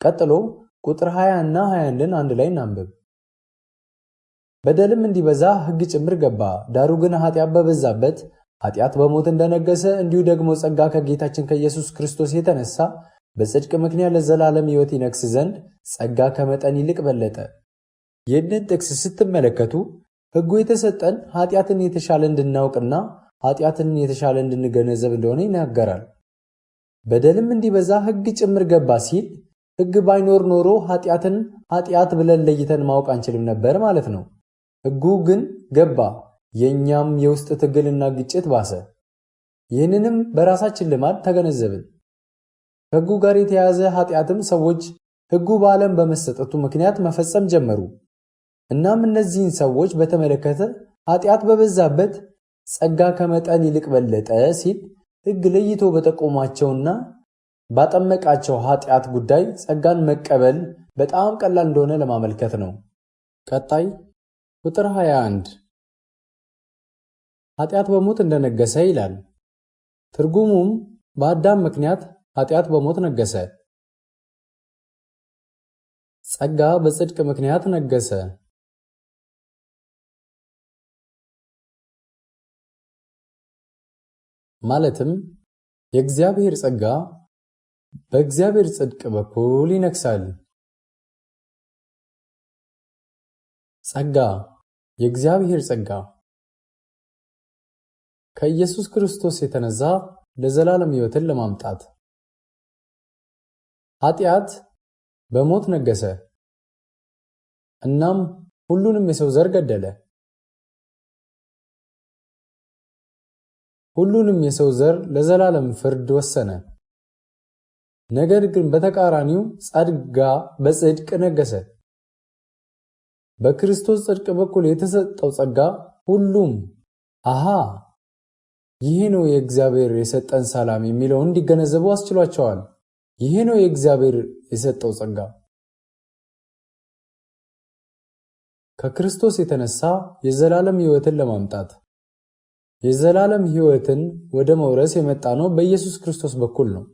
ቀጥሎ ቁጥር 20 እና 21ን አንድ ላይ እናንብብ። በደልም እንዲበዛ ሕግ ጭምር ገባ። ዳሩ ግን ኃጢአት በበዛበት ኃጢአት በሞት እንደነገሰ እንዲሁ ደግሞ ጸጋ ከጌታችን ከኢየሱስ ክርስቶስ የተነሳ በጽድቅ ምክንያት ለዘላለም ሕይወት ይነግስ ዘንድ ጸጋ ከመጠን ይልቅ በለጠ። ይህንን ጥቅስ ስትመለከቱ ሕጉ የተሰጠን ኃጢአትን የተሻለ እንድናውቅና ኃጢአትን የተሻለ እንድንገነዘብ እንደሆነ ይናገራል። በደልም እንዲበዛ ሕግ ጭምር ገባ ሲል ሕግ ባይኖር ኖሮ ኃጢአትን ኃጢአት ብለን ለይተን ማወቅ አንችልም ነበር ማለት ነው። ሕጉ ግን ገባ፣ የእኛም የውስጥ ትግልና ግጭት ባሰ። ይህንንም በራሳችን ልማድ ተገነዘብን። ከሕጉ ጋር የተያያዘ ኃጢአትም ሰዎች ሕጉ በዓለም በመሰጠቱ ምክንያት መፈጸም ጀመሩ። እናም እነዚህን ሰዎች በተመለከተ ኃጢአት በበዛበት ጸጋ ከመጠን ይልቅ በለጠ ሲል ሕግ ለይቶ በጠቆማቸውና ባጠመቃቸው ኃጢአት ጉዳይ ጸጋን መቀበል በጣም ቀላል እንደሆነ ለማመልከት ነው። ቀጣይ ቁጥር 21 ኃጢአት በሞት እንደነገሰ ይላል። ትርጉሙም በአዳም ምክንያት ኃጢአት በሞት ነገሰ፣ ጸጋ በጽድቅ ምክንያት ነገሰ። ማለትም የእግዚአብሔር ጸጋ በእግዚአብሔር ጽድቅ በኩል ይነግሣል። ጸጋ፣ የእግዚአብሔር ጸጋ ከኢየሱስ ክርስቶስ የተነሳ ለዘላለም ሕይወትን ለማምጣት። ኃጢአት በሞት ነገሰ፣ እናም ሁሉንም የሰው ዘር ገደለ። ሁሉንም የሰው ዘር ለዘላለም ፍርድ ወሰነ። ነገር ግን በተቃራኒው ጸጋ በጽድቅ ነገሰ። በክርስቶስ ጽድቅ በኩል የተሰጠው ጸጋ ሁሉም ይሄ ነው የእግዚአብሔር የሰጠን ሰላም የሚለውን እንዲገነዘቡ አስችሏቸዋል። ይሄ ነው የእግዚአብሔር የሰጠው ጸጋ። ከክርስቶስ የተነሳ የዘላለም ሕይወትን ለማምጣት። የዘላለም ሕይወትን ወደ መውረስ የመጣ ነው በኢየሱስ ክርስቶስ በኩል ነው።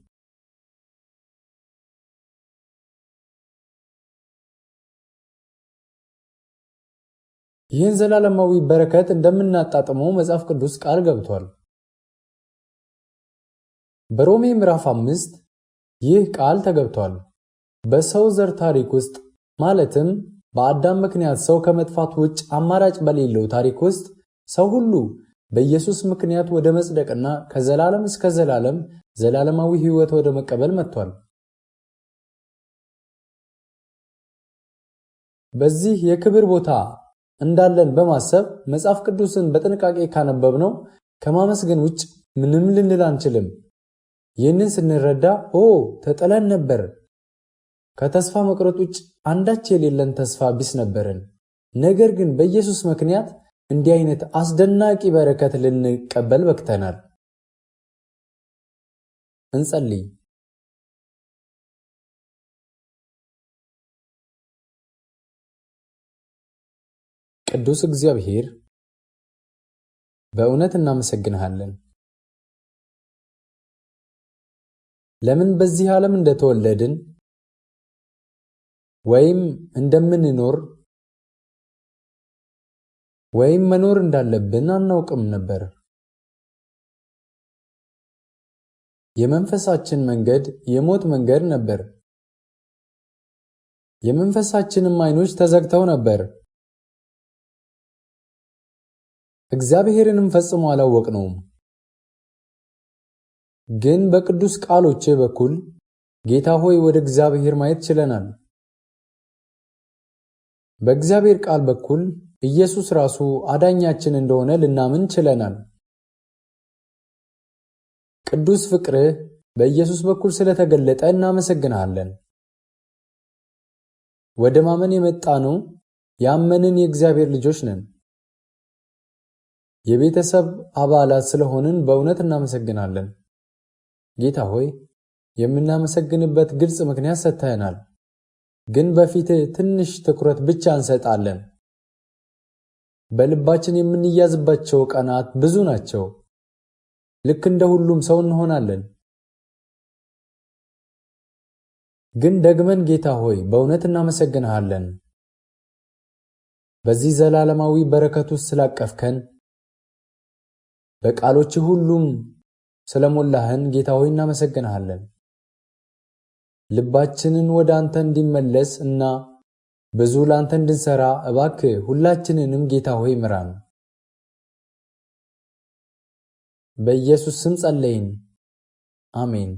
ይህን ዘላለማዊ በረከት እንደምናጣጥመው መጽሐፍ ቅዱስ ቃል ገብቷል። በሮሜ ምዕራፍ 5 ይህ ቃል ተገብቷል። በሰው ዘር ታሪክ ውስጥ ማለትም በአዳም ምክንያት ሰው ከመጥፋት ውጭ አማራጭ በሌለው ታሪክ ውስጥ ሰው ሁሉ በኢየሱስ ምክንያት ወደ መጽደቅና ከዘላለም እስከ ዘላለም ዘላለማዊ ሕይወት ወደ መቀበል መጥቷል። በዚህ የክብር ቦታ እንዳለን በማሰብ መጽሐፍ ቅዱስን በጥንቃቄ ካነበብነው ከማመስገን ውጭ ምንም ልንል አንችልም። ይህንን ስንረዳ ተጠለን ነበር፣ ከተስፋ መቁረጥ ውጭ አንዳች የሌለን ተስፋ ቢስ ነበርን። ነገር ግን በኢየሱስ ምክንያት እንዲህ አይነት አስደናቂ በረከት ልንቀበል በቅተናል። እንጸልይ። ቅዱስ እግዚአብሔር በእውነት እናመሰግንሃለን። ለምን በዚህ ዓለም እንደተወለድን ወይም እንደምንኖር ወይም መኖር እንዳለብን አናውቅም ነበር። የመንፈሳችን መንገድ የሞት መንገድ ነበር። የመንፈሳችንም ዓይኖች ተዘግተው ነበር። እግዚአብሔርንም ፈጽሞ አላወቅነውም። ግን በቅዱስ ቃሎች በኩል ጌታ ሆይ ወደ እግዚአብሔር ማየት ችለናል። በእግዚአብሔር ቃል በኩል ኢየሱስ ራሱ አዳኛችን እንደሆነ ልናምን ችለናል። ቅዱስ ፍቅርህ በኢየሱስ በኩል ስለተገለጠ እናመሰግናለን። ወደ ማመን የመጣነው ያመንን የእግዚአብሔር ልጆች ነን። የቤተሰብ አባላት ስለሆንን በእውነት እናመሰግናለን። ጌታ ሆይ የምናመሰግንበት ግልጽ ምክንያት ሰጥተናል፣ ግን በፊትህ ትንሽ ትኩረት ብቻ እንሰጣለን። በልባችን የምንያዝባቸው ቀናት ብዙ ናቸው። ልክ እንደ ሁሉም ሰው እንሆናለን። ግን ደግመን ጌታ ሆይ በእውነት እናመሰግንሃለን። በዚህ ዘላለማዊ በረከት ውስጥ ስላቀፍከን፣ በቃሎች ሁሉም ስለሞላህን ጌታ ሆይ እናመሰግንሃለን። ልባችንን ወደ አንተ እንዲመለስ እና ብዙ ላንተ እንድንሰራ እባክህ ሁላችንንም ጌታ ሆይ ምራን። በኢየሱስ ስም ጸለይን። አሜን።